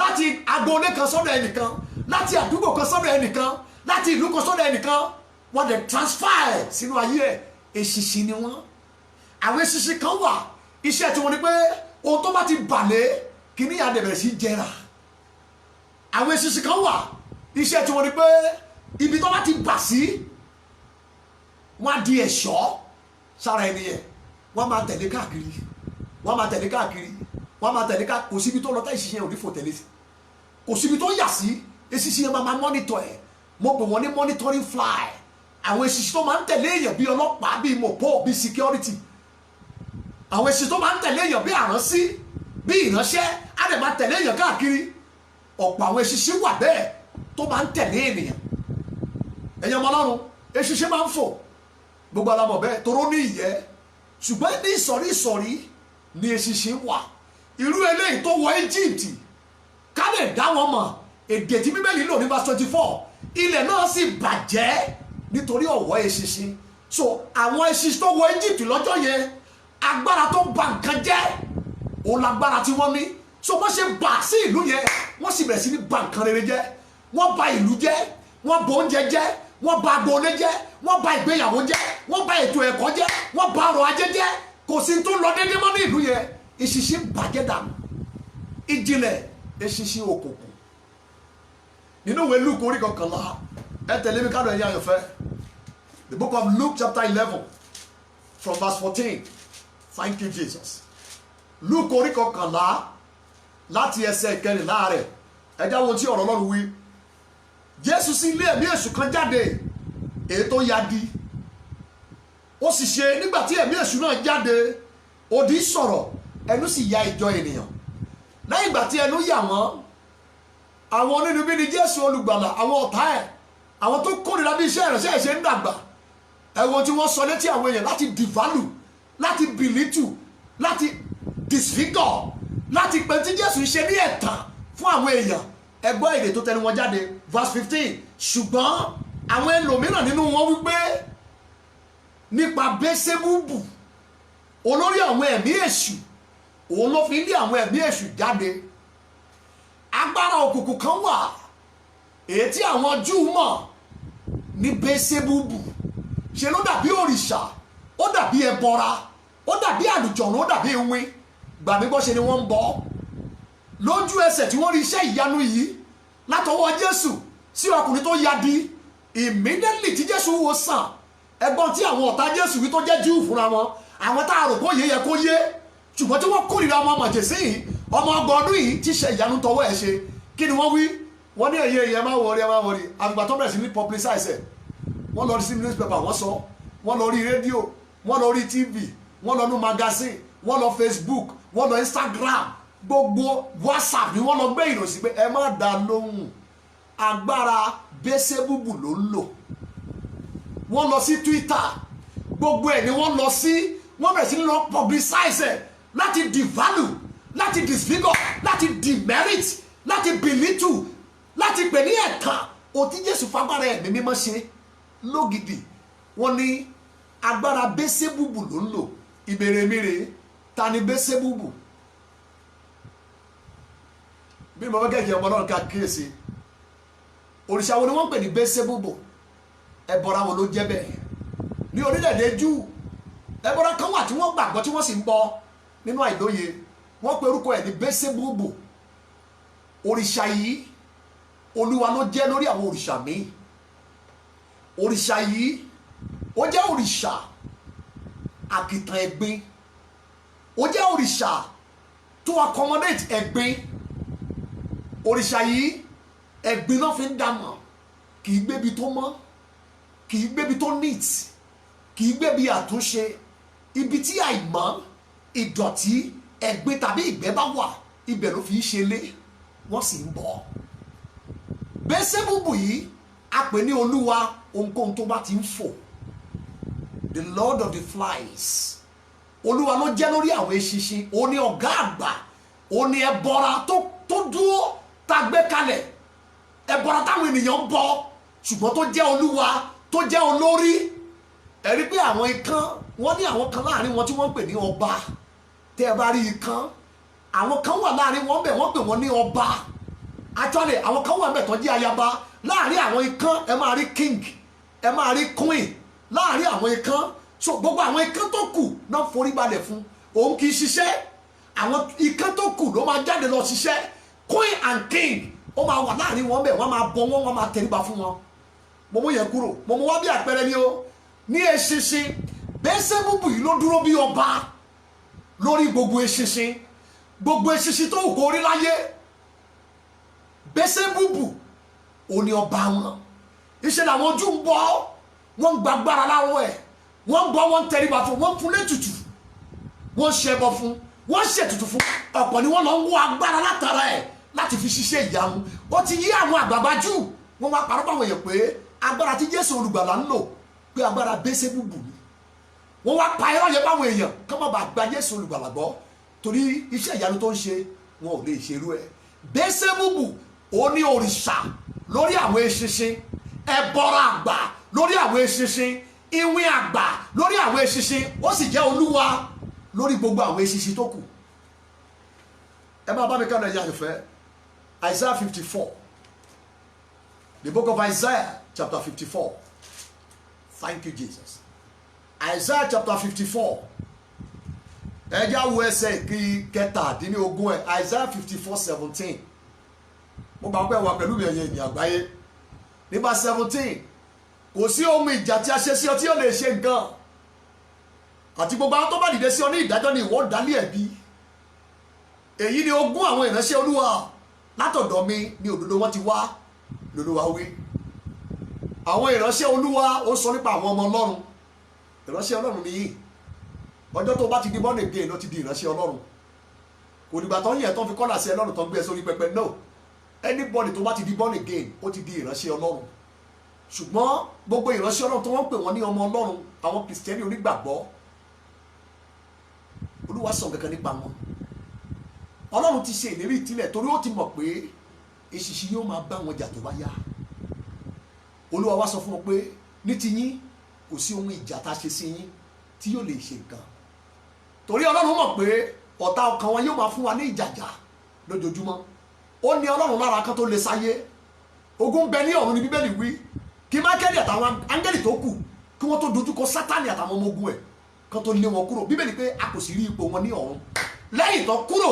láti agboolé kan sọ́dọ̀ ẹnìkan láti àdúgbò kan sọ́dọ̀ ẹnìkan láti ìlú kan sọ́dọ̀ ẹnìkan wọ́n dẹ̀ transfer ẹ̀ sínú ayé ẹ̀ eṣinṣin ni wọ́n àwọn eṣinṣin kan wà iṣẹ́ tí wọ́n ní pé ohun tó bá ti bàlẹ̀ kìíní àdẹ̀bẹ̀rẹ̀ sí jẹrà àwọn eṣinṣin kan wà iṣẹ́ tí wọ́n ní pé ibi tó bá ti bà sí wọ́n á di ẹ̀ṣọ́ sára ẹni yẹn wọ́n máa tẹ̀lé káàkiri wọ́n máa tẹ̀lé káàkiri wọ́n máa tẹ̀lé káàkiri kò síbi tó lọ tá ìṣiṣẹ́ òní fò tẹ̀lé sí kò síbi tó yà sí eṣinṣin yẹn máa mọ́nítọ̀ ẹ̀ mo pè wọ́n ní monitoring fly àwọn eṣinṣin tó máa ń tẹ̀lé èèyàn bíi ọlọ́pàá bíi mọ̀pọ́ bíi security àwọn eṣinṣin tó máa ń tẹ̀lé èèyàn bíi àránsí bíi ìránṣẹ́ á dẹ̀ máa tẹ̀lé èèyàn káàkiri ọ̀pọ̀ àwọn eṣinṣin wà bẹ́ẹ̀ tó máa ń tẹ̀lé ènìyàn ẹ̀yin ọmọ Ọlọ́run eṣinṣin máa ń fò gbogbo alamọ̀ bẹ́ẹ̀ toró ní ìyẹ́ ṣùgbọ́n ní ìsọ̀rí ní eṣinṣin wà irú eléyìí tó wọ Egypt ká lè dá wọn mọ̀ èdè tí Bíbélì lò ní verse 24 ilẹ̀ náà sì bàjẹ́ nítorí ọ̀wọ́ eṣinṣin so àwọn eṣinṣin tó wọ Egypt lọ́jọ́ yẹn agbára tó bà nǹkan jẹ́ òun lágbára tí wọ́n ní so wọ́n ṣe bà sí ìlú yẹn wọ́n sì bẹ̀rẹ̀ sí ní bà nǹkan rere jẹ́ wọ́n bà ìlú jẹ́ wọ́n bà oúnjẹ jẹ́ wọ́n bà agboolé jẹ́ wọ́n bà ìgbéyàwó jẹ́ wọ́n bà ètò ẹ̀kọ́ jẹ́ wọ́n bà ọrọ̀ ajé jẹ́ kò sí tó lọ déédéé mọ́ ní ìlú yẹn eṣinṣin bàjẹ́ dànù ìjìnlẹ̀ eṣinṣin òkùnkùn nínú ìwé Luke orí kọkànlá ẹ tẹ̀lé mi kádọ̀ ẹ̀yà àyànfẹ́ the book of Luke chapter 11 from verse 14 thank you Jesus Luke orí kọkànlá láti ẹsẹ̀ ìkẹrìnlá rẹ̀ ẹ jáwọ́ tí ọ̀rọ̀ Ọlọ́run wí Jésù sí ilé ẹ̀mí èṣù kan jáde èyí tó yadi ó sì ṣe nígbà tí ẹ̀mí èṣù náà jáde òdì sọ̀rọ̀ ẹnu sì ya ìjọ ènìyàn lẹ́yìn ìgbà tí ẹnu yà wọ́n àwọn onínúbíni Jésù olùgbàlà àwọn ọ̀tá ẹ̀ àwọn tó kórìíra bí iṣẹ́ ìránṣẹ́ ẹ̀ ṣe ń dàgbà ẹ̀wọ̀n tí wọ́n sọ létí àwọn èèyàn láti devalue láti belittle láti disfigure láti pè tí Jésù ṣe ní ẹ̀tàn fún àwọn èèyàn ẹgbọ́ èdè tó tẹnu wọn jáde verse 15 ṣùgbọ́n àwọn ẹlòmíràn nínú wọn wípé nípa Bẹ́sẹ́búbù olórí àwọn ẹ̀mí èṣù òun ló fi lé àwọn ẹ̀mí èṣù jáde agbára òkùnkùn kan wà èyí tí àwọn Júù mọ̀ ní Bẹ́sẹ́búbù ṣe ló dàbí òrìṣà ó dàbí ẹbọra ó dàbí àlùjọ̀nù ó dàbí ewé gbàmígbọ́ ṣe ni wọ́n ń bọ lójú ẹsẹ̀ tí wọ́n rí iṣẹ́ ìyanu yìí látọwọ́ Jésù sí ọkùnrin tó yadi immediately tí Jésù wò sàn ẹgbọ́n tí àwọn ọ̀tá Jésù wí tó jẹ́ Júù fúnra wọn àwọn tá a rò kó yé yẹ kó yé ṣùgbọ́n tí wọ́n kórìíra ọmọ màjèsí yìí ọmọ ọgbọ̀n ọdún yìí ti ṣe ìyanu tọwọ́ ẹ̀ ṣe kí ni wọ́n wí wọ́n ní ẹ̀yẹ má wọrí àgbà tó bẹ̀rẹ̀ sí ní publicize ẹ̀ wọ́n lọ sí newspaper wọ́n sọ wọ́n lọ rí rédíò wọ́n lọ rí tv wọ́n lọ ní magazine wọ́n lọ Facebook wọ́n lọ Instagram gbogbo WhatsApp ni wọ́n lọ gbé ìròyìn pé ẹ má dá lóhùn agbára Bẹ́sẹ́búbù ló ń lò wọ́n lọ sí Twitter gbogbo ẹ̀ ni wọ́n lọ sí wọ́n bẹ̀rẹ̀ sí ní lọ publicize ẹ̀ láti devalue láti disfigure láti demerit láti belittle láti pè ní ẹ̀kan òtí Jésù fagbára ẹ̀mí mímọ́ ṣe lógidì wọ́n ní agbára Bẹ́sẹ́búbù ló ń lò ìbéèrè mire ta ni Bẹ́sẹ́búbù bí mo bá gẹ́gẹ́ ọmọ náà ká kíyèsí òrìṣà wo ni wọ́n pè ní Bẹ́sẹ́búbù ẹbọra wo ló jẹ́ bẹ́ẹ̀ ní orílẹ̀-èdè Júù ẹbọra kan wà tí wọ́n gbàgbọ́ tí wọ́n sì ń bọ nínú àìlóye wọ́n pe orúkọ ẹ̀ ní Bẹ́sẹ́búbù òrìṣà yìí olúwa ló jẹ́ lórí àwọn òrìṣà míì òrìṣà yìí ó jẹ́ òrìṣà àkìtàn ẹ̀gbin ó jẹ́ òrìṣà tó accommodate ẹ̀gbin òrìṣà yìí ẹ̀gbin náà fi ń dàmọ̀ kì í gbébi tó mọ́ kì í gbébi tó neat kì í gbébi àtúnṣe ibi tí àìmọ́ ìdọ̀tí ẹ̀gbin tàbí ìgbẹ́ bá wà ibẹ̀ ló fi ń ṣe lé wọ́n sì ń bọ̀ Bẹ́sẹ́búbù yìí a pè ní olúwa ohunkóhun tó bá ti ń fò the lord of the flies olúwa ló jẹ́ lórí àwọn eṣinṣin òun ni ọ̀gá àgbà òun ni ẹbọra tó dúró tá a gbé kalẹ̀ ẹbọra táwọn ènìyàn ń bọ ṣùgbọ́n tó jẹ́ olúwa tó jẹ́ olórí ẹ̀rí pé àwọn ikán wọ́n ní àwọn kan láàrin wọn tí wọ́n ń pè ní ọba tẹ́ ẹ bá rí ikán àwọn kan wà láàrin wọn bẹ̀ wọ́n pè wọ́n ní ọba actually àwọn kan wà bẹ̀ tó jẹ́ ayaba láàrin àwọn ikán ẹ máa rí king ẹ máa rí queen láàrin àwọn ikán so gbogbo àwọn ikán tó kù náà forí balẹ̀ fún òun kì í ṣiṣẹ́ àwọn ikán tó kù ló máa jáde lọ ṣiṣẹ́ queen and king ó máa wà láàrin wọn bẹ̀ wọ́n máa bọ wọ́n máa tẹríba fún wọn mo mú yẹn kúrò mo mú wá bí àpẹẹrẹ ni o ní eṣinṣin Bẹ́sẹ́búbù yìí ló dúró bí ọba lórí gbogbo eṣinṣin tó wù kó rí láyé Bẹ́sẹ́búbù òun ni ọba wọn iṣẹ́ làwọn ojú ń bọ wọ́n ń gbàgbára láwọ̀ ẹ̀ wọ́n ń bọ wọ́n ń tẹríba fún wọ́n ń fún létùtù wọ́n ń ṣẹbọ fún wọ́n ń ṣètùtù fún ọ̀pọ̀ ni wọ́n lọ ń wọ agbára látara ẹ̀ láti fi ṣiṣẹ́ ìyanu ó ti yí àwọn àgbààgbà jù wọ́n wá parọ́ báwọn èèyàn pé agbára tí Jésù olùgbàlà ń lò pé agbára Bẹ́sẹ́búbù ni wọ́n wá pa irọ́ yẹn báwọn èèyàn kí wọ́n bá gba Jésù olùgbàlà gbọ́ torí iṣẹ́ ìyanu tó ń ṣe wọn ò lè ṣerú ẹ̀ Bẹ́sẹ́búbù ó ní òrìṣà lórí àwọn eṣinṣin ẹbọra àgbà lórí àwọn eṣinṣin ìwìn àgbà lórí àwọn eṣinṣin ó sì jẹ́ olúwa lórí gbogbo àwọn eṣinṣin tó kù ẹ máa bá mi kánú ẹ̀yà ìfẹ́ Isaiah 54 the book of Isaiah chapter 54 thank you Jesus Isaiah chapter 54 ẹjá wo ẹsẹ̀ kẹtàdínlógún ẹ̀ Isaiah 54:17 mo gbà pé wà pẹ̀lú mi ẹ̀yẹ ènìyàn àgbáyé nígbà 17 kò sí ohun ìjà tí a ṣe sí ọ tí ó lè ṣe nǹkan àti gbogbo àwọn tó bá dìde sí ọ ní ìdájọ́ ni ìwọ dálé ẹ̀bi èyí ni ogún àwọn ìránṣẹ́ olúwa látọ̀dọ̀ mi ni òdodo wọn ti wá lolúwa wí àwọn ìránṣẹ́ olúwa ó sọ nípa àwọn ọmọ ọlọ́run ìránṣẹ́ ọlọ́run nìyí ọjọ́ tó bá ti di born again ló ti di ìránṣẹ́ ọlọ́run kò dìgbà tó ń yẹ tó ń fi kọ́là sí ẹlọ́run tó ń gbé ẹ sórí pẹpẹ no anybody tó bá ti di born again ó ti di ìránṣẹ́ ọlọ́run ṣùgbọ́n gbogbo ìránṣẹ́ ọlọ́run tó wọ́n ń pè wọ́n ní ọmọ ọlọ́run àwọn kìrìsìtẹ́nì onígbàgbọ́ olúwa sọ kankan nípa wọn ọlọ́run ti ṣe ìlérí ìtìlẹ̀ torí ó ti mọ̀ pé èṣìṣì yóò máa bá wọn jà tó bá yá olúwa wá sọ fún wọn pé ní ti yín kò sí ohun ìjà tá a ṣe sí yín tí yóò lè ṣe nǹkan torí ọlọ́run mọ̀ pé ọ̀tá ọkàn wọn yóò máa fún wa ní ìjàjà lójoojúmọ́ ó ní ọlọ́run lára kan tó lè sáyé ogun bẹ ní ọ̀run ní bíbélì wí kí mákẹ́lì àtàwọn áńgẹ́lì tó kù kí wọ́n tó dojúkọ sátánì àtàwọn ọmọ ogun ẹ̀ kan tó lé wọn kúrò bíbélì pé a kò sì rí ipò wọn ní ọ̀run lẹ́yìn tó kúrò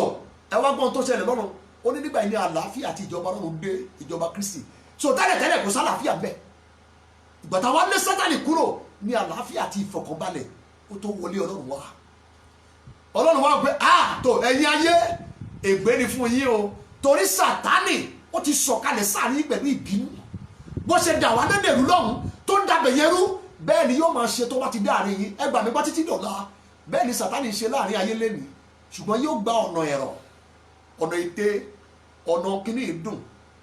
ẹ wá gbọ́n tó ṣẹlẹ̀ lọ́run ó ní nígbà yìí ní àlàáfíà àti ìjọba ọlọ́run dé ìjọba Kristi so tẹ́lẹ̀ kò sálàáfíà bẹ́ẹ̀ ìgbà táwọn lé sátánì kúrò ní àlàáfíà àti ìfọ̀kànbalẹ̀ ó tó wọlé ọlọ́run wá ọlọ́run wá pé tó ẹ̀yin ayé ègbé ni fún yín o torí Sátánì ó ti sọ̀kalẹ̀ sáàrin pẹ̀lú ìbínú bó ṣe dà wá lẹ́dẹ̀rú lọ́hùn tó ń dabẹ̀ yẹn rú bẹ́ẹ̀ ni yóò máa ṣe tó bá ti dé àárín yín ẹ gbà mí gbọ́ títí dọ̀la bẹ́ẹ̀ ni Sátánì ṣe láàrin ayé lẹ́nìí ṣùgbọ́n yóò gba ọ̀nà ẹ̀rọ ọ̀nà ète ọ̀nà kíní ìdùn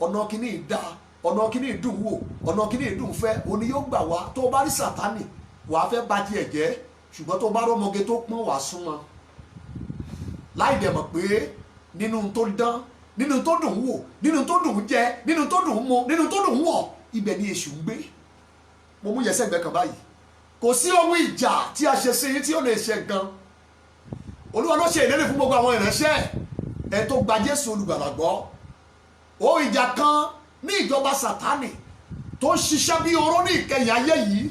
ọ̀nà kíní ìdá ọ̀nà kíní ìdùn wò ọ̀nà kíní ìdùn fẹ́ òní yóò gbà wá tó bá rí Sátánì wàá fẹ́ bá tiẹ̀ jẹ́ ṣùgbọ́n tó bá rọ́mọge tó pọ́n wàá súnmọ́ láì dẹ̀ mọ̀ pé nínú tó dán nínú tó dùn wò nínú tó dùn jẹ nínú tó dùn mu nínú tó dùn wọ̀ ibẹ̀ ni èṣù ń gbé mo mú yẹsẹ̀ gbẹ kan báyìí kò sí ohun ìjà tí a ṣe sí yín tí ó lè ṣe gan Olúwa ló ṣe ìlérí fún gbogbo àwọn ìránṣẹ́ ẹ tó gba Jésù olùgbàlà gbọ́ ohun ìjà kan ní ìjọba Sátánì tó ń ṣiṣẹ́ bí oró ní ìkẹyìn ayé yìí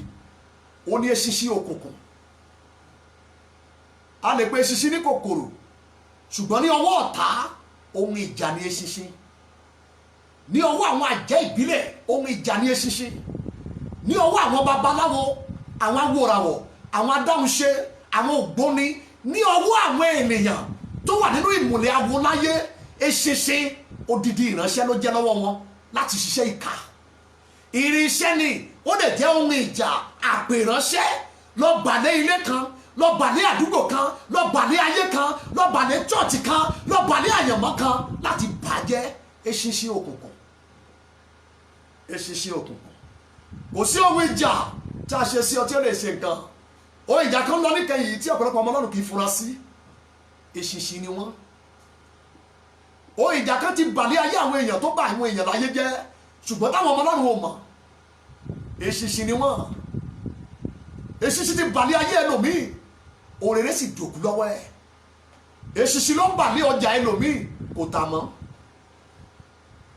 ó ní eṣinṣin òkùnkùn a lè pe eṣinṣin ní kòkòrò ṣùgbọ́n ní ọwọ́ ọ̀tá ohun ìjà ni eṣinṣin ní ọwọ́ àwọn àjẹ́ ìbílẹ̀ ohun ìjà ni eṣinṣin ní ọwọ́ àwọn babaláwo àwọn awòràwọ̀ àwọn adáhunṣe àwọn ògbóni ní ọwọ́ àwọn ènìyàn tó wà nínú ìmùlẹ̀ awo láyé eṣinṣin odidi ìránṣẹ́ ló jẹ́ lọ́wọ́ wọn láti ṣiṣẹ́ ìkà irinṣẹ́ ni ó lè jẹ́ ohun ìjà àpèránṣẹ́ lọ gbàlẹ́ ilé kan lọ gbàlẹ́ àdúgbò kan lọ gbàlẹ́ ayé kan lọ gbàlẹ́ chọ́ọ̀tì kan lọ gbàlẹ́ àyànmọ́ kan láti bàjẹ́ eṣinṣin òkùnkùn eṣinṣin òkùnkùn kò sí ohun ìjà tí a ṣe sí ọ tí ó lè ṣe nǹkan ohun ìjà kan lọ níkẹyìn tí ọ̀pọ̀lọpọ̀ ọmọ Ọlọ́run kì í fura sí eṣinṣin ni wọ́n ohun ìjà kan ti bàlẹ́ ayé àwọn èèyàn tó bá àwọn èèyàn láyé jẹ́ ṣùgbọ́n táwọn ọmọ Ọlọ́run ò mọ̀ eṣinṣin ni wọ́n eṣinṣin ti bàlẹ́ ayé ẹlòmíì òrèrè sì dòkú lọ́wọ́ ẹ̀ eṣinṣin ló ń bàlẹ́ ọjà ẹlòmíì kò tà mọ́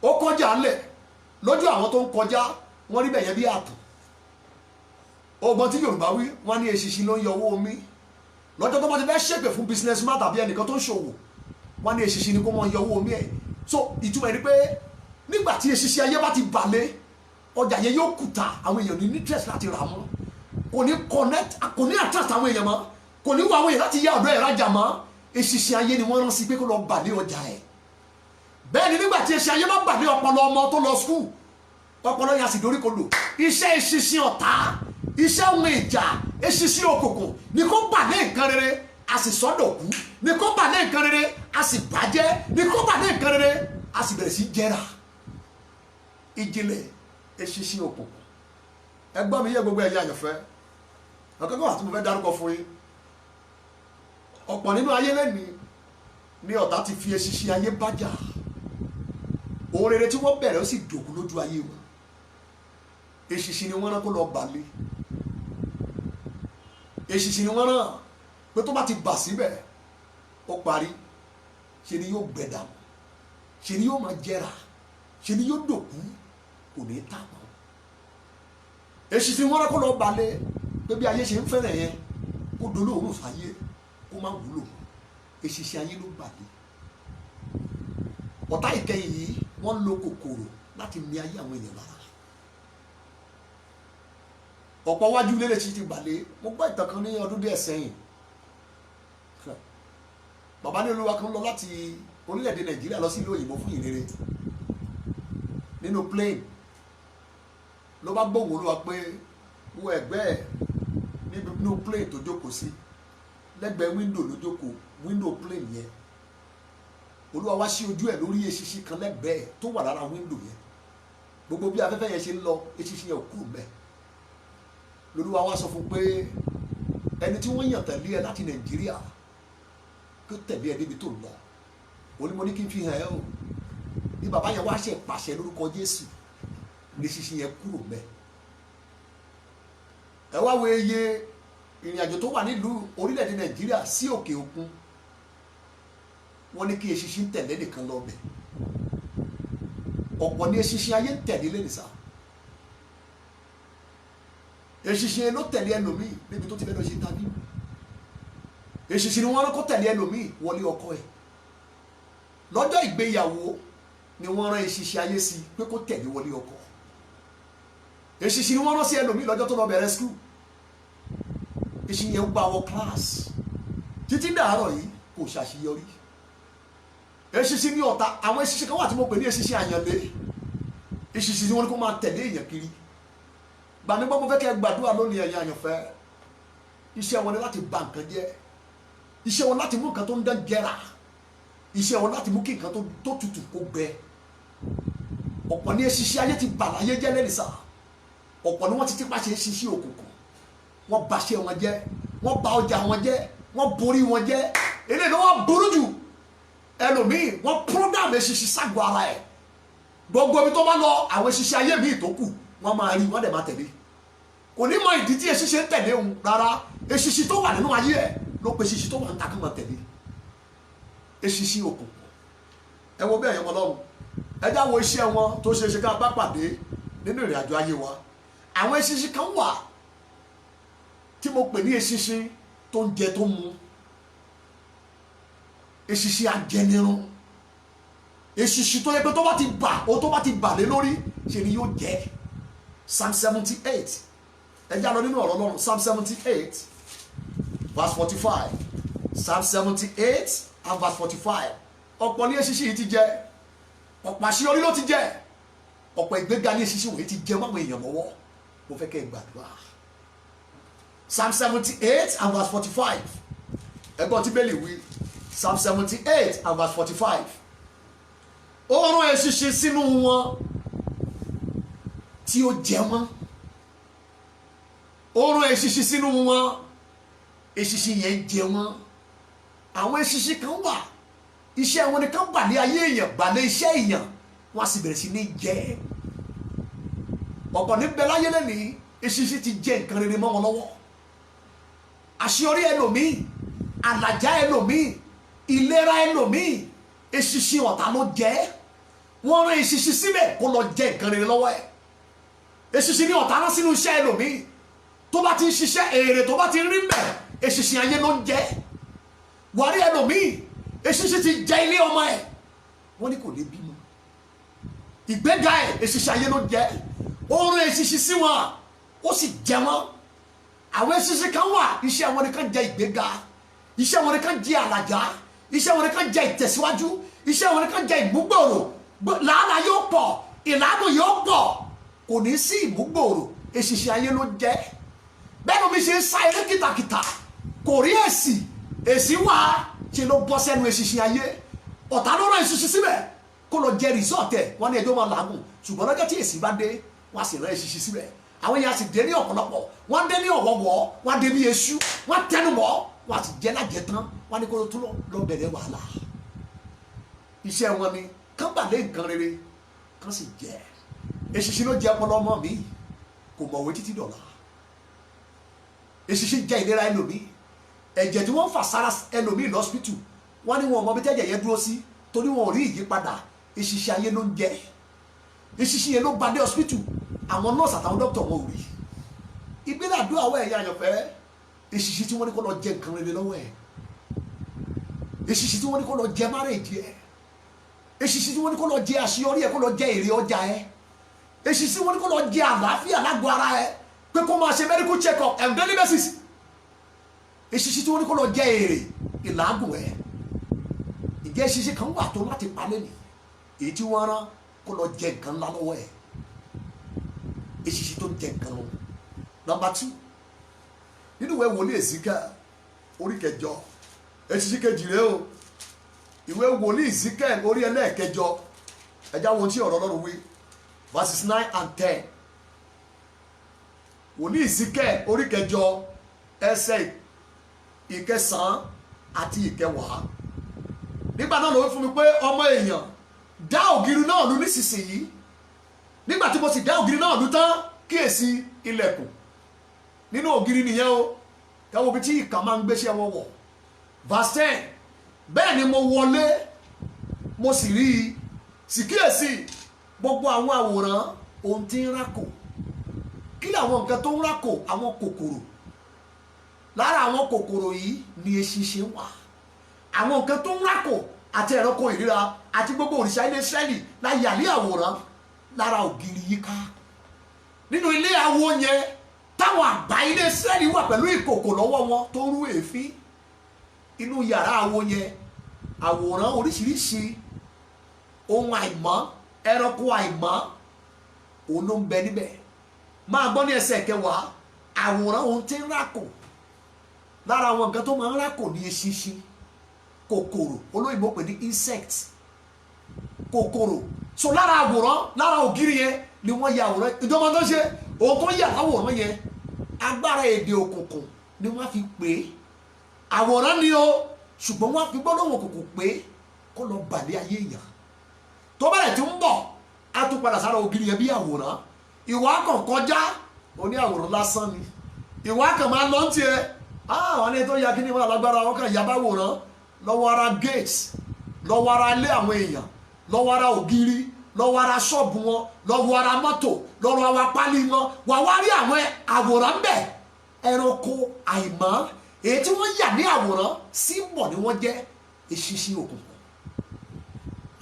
ó kọjá ńlẹ̀ lójú àwọn tó ń kọjá wọ́n rí bẹ̀yẹ bí àtàn ọgbọ́n tí Yorùbá wí wọ́n ní eṣinṣin ló ń yọ owó omi lọ́jọ́ tó bá ti fẹ́ ṣègbè fún businessman tàbí ẹnìkan tó ń ṣòwò wọ́n ní eṣinṣin ni kó mọ́ yọ owó omi ẹ̀ so ìtumọ̀ ẹni pé nígbà tí eṣinṣin ayé bá ti bàlẹ́ ọjà yẹn yóò kùtà àwọn èèyàn ní interest láti rà mọ́ kò ní connect kò ní attract àwọn èèyàn mọ́ kò ní wọ àwọn èèyàn láti yá ọ̀dọ̀ ẹ̀ rajà mọ́ eṣinṣin ayé ni wọ́n rán sí pé kó lọ bàlẹ́ ọjà ẹ̀ bẹ́ẹ̀ ni nígbà tí eṣinṣin ayé bá bàlẹ́ ọpọlọ ọmọ tó lọ school ọpọlọ yẹn sì dorí kodò iṣẹ́ eṣinṣin ọ̀tá iṣẹ́ ohun ìjà eṣinṣin òkùnkùn ni kó bàlẹ́ nǹkan rere a sì sọ́dọ̀kú ni kó bàlẹ́ nǹkan rere a sì bàjẹ́ ni kó bàlẹ́ nǹkan rere a sì bẹ̀rẹ̀ sí jẹ́ra ìjìnlẹ̀ eṣinṣin òkùnkùn ẹgbọ́n mi yẹ gbogbo ẹ̀yà àyànfẹ́ ọ̀kẹ́kọ̀ọ́ àti mo fẹ́ dárúkọ fún yín ọ̀pọ̀ nínú ayé lẹ́ni ni ọ̀tá ti fi eṣinṣin ayé bájà ohun rere tí wọ́n bẹ̀rẹ̀ ó sì dòkú lójú ayé wọn eṣinṣin ni wọ́n rán kó lọ bàlẹ́ eṣinṣin ni wọ́n rán pé tó bá ti bà síbẹ̀ ó parí ṣe ni yóò gbẹ dànù ṣe ni yóò máa jẹrà ṣe ni yóò dòkú kò ní tà mọ́ eṣinṣin ni wọ́n rán kó lọ bàlẹ́ pé bí ayé ṣe ń fẹ́rẹ̀ yẹn kó dolóòórùn fàyè kó má wúlò eṣinṣin ayé ló bàlẹ́ ọ̀tá ìkẹyìn yìí wọ́n lo kòkòrò láti mi ayé àwọn èèyàn lára ọ̀pọ̀ wájú lélẹ̀ tí ti bàlẹ́ mo gbọ́ ìtàn kan ní ọdún díẹ̀ sẹ́yìn bàbá ní olúwa kan lọ láti orílẹ̀-èdè Nàìjíríà lọ sí ìlú òyìnbó fún ìrere nínú plane ló bá gbóhùn olúwa pé wo ẹ̀gbẹ́ ẹ̀ nínú plane tó jókòó sí lẹ́gbẹ̀ẹ́ window ló jókòó window plane yẹn olúwa wá sí ojú ẹ̀ lórí eṣinṣin kan lẹ́gbẹ̀ẹ́ tó wà lára window yẹn gbogbo bí afẹ́fẹ́ yẹn ṣe ń lọ eṣinṣin yẹn ò kúrò bẹ́ẹ̀ lolúwa wá sọ fún pé ẹni tí wọ́n yàn tẹ̀lé ẹ láti Nàìjíríà kó tẹ̀lé ẹ débi tó lọ òní mo ní kí n fi hàn ẹ́ o bí bàbá yẹn wá ṣe pàṣẹ lórúkọ Jésù ní eṣinṣin yẹn kúrò bẹ́ẹ̀ ẹ wá wo iye ìrìn àjò tó wà nílùú orílẹ̀-èdè Nàìjíríà sí òkè òkun wọ́n ní kí eṣinṣin tẹ̀lé nìkan lọ bẹ̀ ọ̀pọ̀ ní eṣinṣin ayé ń tẹ̀lé lẹ́nu sá eṣinṣin ló tẹ̀lé ẹlòmíì níbi tó ti fẹ́ lọ ṣe tàbí eṣinṣin ni wọ́n rán kó tẹ̀lé ẹlòmíì wọlé ọkọ ẹ̀ lọ́jọ́ ìgbéyàwó ni wọ́n rán eṣinṣin ayé sí pé kó tẹ̀lé wọlé ọkọ eṣinṣin ni wọ́n rán sí ẹlòmíì lọ́jọ́ tó lọ bẹ̀rẹ̀ skul eṣinṣin yẹn ń gba wọ kíláàsì títí dàárọ̀ yìí kò ṣàṣeyọrí. Eṣinṣin ní ọ̀tá, àwọn eṣinṣin kan wà tí mo pè ní eṣinṣin àyànlé. Eṣinṣin ni wọ́n ní kó máa tẹ̀lé èèyàn kiri. Gbà mí gbọ́ mo fẹ́ kẹ́ gbàdúrà lónìí ẹ̀yin àyànfẹ́. Iṣẹ́ wọn ni láti bà nǹkan jẹ́. Iṣẹ́ wọn láti mú nǹkan tó ń dán jẹrà. Iṣẹ́ wọn láti mú kí nǹkan tó tutù kó gbẹ. Ọ̀pọ̀ ní eṣinṣin ayé ti bà láyé jẹ́ lẹ́nìí sá. Ọ̀pọ̀ ni wọ́n ti tipa ṣe eṣinṣin òkùnkùn. Wọ́n bà iṣẹ́ wọn jẹ́, wọ́n bà ọjà wọn jẹ́, wọ́n borí wọn jẹ́. Eléyìí ló wọ́n burú jù. Ẹlòmíì wọ́n program eṣinṣin ságọ́ ara ẹ̀. Gbogbo ibi tó bá lọ àwọn eṣinṣin ayé míì tó kù wọ́n máa rí wọ́n dẹ̀ máa tẹ̀lé. Kò ní mọ ìdí tí eṣinṣin ń tẹ̀lé òun rárá. Eṣinṣin tó wà nínú ayé ẹ̀ ló pe eṣinṣin tó wà ń ta kí wọ́n tẹ̀lé. Eṣinṣin òkùnkùn. Ẹ wo bí ẹ̀yàn Ọlọ́run. Ẹ já wo iṣẹ́ wọn tó ṣe é ṣe ká bá pàdé nínú ìrìn àjò ayé wa. Àwọn eṣinṣin kan wà tí mo pè ní eṣinṣin tó ń jẹ tó ń mu. Eṣinṣin ajẹnirun. Eṣinṣin tó yẹ pé tó bá ti bà lé lórí ṣe ni yóò jẹ. Psalm 78. Ẹ já lọ nínú ọ̀rọ̀ Ọlọ́run. Psalm 78 verse 45. Psalm 78 and verse 45. Ọ̀pọ̀ ní eṣinṣin yìí ti jẹ. Ọ̀pọ̀ àṣeyọrí ló ti jẹ. Ọ̀pọ̀ ìgbéga ní eṣinṣin wọ̀nyí ti jẹ máwọn èèyàn lọ́wọ́. Mo fẹ́ kẹ́ ẹ gbàdúrà. Psalm 78 and verse 45. Ẹgbọ́n tí Bẹ́ẹ̀lì wí. Psalm 78 and verse 45. Ó rán eṣinṣin sínú wọn tí ó jẹ wọ́n. Ó rán eṣinṣin sínú wọn. Eṣinṣin yẹn jẹ wọ́n. Àwọn eṣinṣin kan wà. Iṣẹ́ wọn ni kan bà ní ayé èèyàn, bà ní iṣẹ́ èèyàn. Wọ́n á sì bẹ̀rẹ̀ sí ní jẹ. Ọ̀pọ̀ ní bẹ láyé lẹ́nìí, eṣinṣin ti jẹ nǹkan rere mọ́ wọn lọ́wọ́. Àṣeyọrí ẹlòmíì, àlàjá ẹlòmíì, ìlera ẹlòmíì, eṣinṣin ọ̀tá ló jẹ. Wọ́n rán eṣinṣin síbẹ̀ kó lọ jẹ nǹkan rere lọ́wọ́ ẹ̀. Eṣinṣin ní ọ̀tá rán sínú iṣẹ́ ẹlòmíì. Tó bá ti ń ṣiṣẹ́ èrè tó bá ti rí mẹ́, eṣinṣin ayé ló ń jẹ. Wàrí ẹlòmíì, eṣinṣin ti jẹ ilé ọmọ ẹ̀. Wọ́n ní kò lè bímọ. Ìgbéga ẹ̀ eṣinṣin ayé ló jẹ. Ó rán eṣinṣin sí wọn, ó sì jẹ wọ́n. Àwọn eṣinṣin kan wà, iṣẹ́ wọn ni kan jẹ ìgbéga. Iṣẹ́ wọn ni kan jẹ àlàjá. Iṣẹ́ wọn ni kan jẹ ìtẹ̀síwájú. Iṣẹ́ wọn ni kan jẹ ìmúgbòòrò. Làálàá yóò pọ̀, ìlànà yóò pọ̀. Kò ní sí ìmúgbòòrò, eṣinṣin ayé ló jẹ. Bẹ́ẹ̀ ni omi ṣe ń sá eré kìtàkìtà. Kò rí èsì wá ṣe ló bọ́ sẹ́nu eṣinṣin ayé. Ọ̀tá ló rán eṣinṣin síbẹ̀ kó lọ jẹ rìsọ́ọ̀tẹ̀. Wọ́n ní ẹjọ́ máa làágùn. Ṣùgbọ́n lọ́jọ́ tí èsì bá dé, wọ́n á sì rán eṣinṣin síbẹ̀. Àwọn èèyàn sì dé ní ọ̀pọ̀lọpọ̀. Wọ́n dé ní ọ̀wọ̀wọ̀, wọ́n dé ní eṣú, wọ́n tẹnu mọ́, wọ́n sì jẹ́ lájẹ tán. Wọ́n ní kó tó lọ bẹ̀rẹ̀ wàhálà. Iṣẹ́ wọn ni kán bà lé nǹkan rere kán sì jẹ. Eṣinṣin ló jẹ ọpọlọ ọmọ mi, kò mọ̀wé títí dọ̀la. Eṣinṣin jẹ ìlera ẹlòmíì. Ẹ̀jẹ̀ tí wọ́n fà sára ẹlòmíì lọ́sípítù, wọ́n ní wọn mọ bí tẹ́jẹ̀ yẹn dúró sí torí wọn ò rí ìyípadà. Eṣinṣin ayé ló ń jẹ. Eṣinṣin yẹn ló bá dé hospital. Àwọn nọ́ọ̀sì àtàwọn dókítà wọn ò rí. Ìgbélé àdúrà wọ ẹ̀yà àyànfẹ́. Eṣinṣin tí wọ́n ní kó lọ jẹ nǹkan rere lọ́wọ́ ẹ̀. Eṣinṣin tí wọ́n ní kó lọ jẹ márèèjì ẹ̀. Eṣinṣin tí wọ́n ní kó lọ jẹ àṣeyọrí ẹ̀, kó lọ jẹ èrè ọjà ẹ̀. Eṣinṣin tí wọ́n ní kó lọ jẹ àlàáfíà lágọ̀ọ́ ara ẹ̀, pé kó máa ṣe medical check up and daily basis. Eṣinṣin tí wọ́n ní kó lọ jẹ èrè ìlàgùn ẹ̀. Ìjẹ́ eṣinṣin kan wà tó láti palẹ̀ ni. Èyí tí wọ́n rán kó lọ jẹ nǹkan ńlá lọ́wọ́ ẹ̀. Eṣinṣin tó ń jẹ nǹkan lọ. Number 2, nínú ìwé wòlíì Èsíkíẹ́lì orí 9, eṣinṣin kejì rèé o. Ìwé wòlíì Èsíkíẹ́lì orí 9, ẹja wo tí ọ̀rọ̀ Ọlọ́run wí, verses 9 and 10. Wòlíì Èsíkíẹ́lì orí 9 ẹsẹ̀ 9 àti 10. Nígbà náà ló wí fún mi pé ọmọ èèyàn, dá ògiri náà lù nísinsìnyí. Nígbà tí mo sì dá ògiri náà lù tán, kíyèsí ilẹ̀kùn nínú ògiri nìyẹn o. Káwọn ibi tí ìkà máa ń gbéṣẹ́ wọn wọ̀. Verse 10. Bẹ́ẹ̀ ni mo wọlé, mo sì rí i, sì kíyèsí gbogbo àwọn àwòrán ohun tí ń rákò. Kí làwọn nǹkan tó ń rákò? Àwọn kòkòrò. Lára àwọn kòkòrò yìí ni eṣinṣin wà. Àwọn nǹkan tó ń rákò àti ẹranko ìríra àti gbogbo òrìṣà ilé Ísírẹ́lì la yà ní àwòrán lára ògiri yíká. Nínú ilé awo yẹn táwọn àgbà ilé Ísírẹ́lì wà pẹ̀lú ìkòkò lọ́wọ́ wọn tó rú èéfín. inú yàrá àwo yẹn àwòrán oríṣiríṣi ohun àìmọ́ ẹranko àìmọ́ òun ló ń bẹ níbẹ̀. máa gbọ́ ní ẹsẹ̀ kẹwàá àwòrán ohun tí ń rákò. lára àwọn nǹkan tó máa ń rákò ní eṣinṣin, kòkòrò, olóyìnbó pè ní insect, kòkòrò. so lára àwòrán, lára ògiri yẹn ni wọ́n ya àwòrán. ìjọba tó ṣe òun tó yà láwòrán yẹn agbára èdè òkùnkùn ni wọ́n fi pè é. àwòrán ni o, ṣùgbọ́n wọ́n fi gbọ́dọ̀ wọn òkùnkùn pé kó lọ bàlẹ́ ayé èèyàn. tó bẹ̀rẹ̀ tí ń bọ̀ á tún padà sára ògiri yẹn bí àwòrán. ìwà kan kọjá oní àwòrán lásán ni. ìwà kan máa lọ tiẹ̀ àwọn ẹni tó ya kí ni wọn lágbára wọn kàn yaba wòrán lọ́wọ́ ara gate, lọ́wọ́ ara ilé àwọn èèyàn, lọ́wọ́ ara ògiri, lọ́wọ́ ara ṣọ́ọ̀bù wọn, lọ́wọ́ ara mọ́tò, lọ́wọ́ ara pálí wọn. wà wá rí àwọn àwòrán ń bẹ ẹranko àìmọ́ èyí tí wọ́n yà ní àwòrán símbọ̀ ni wọ́n jẹ́ eṣinṣin òkùnkùn.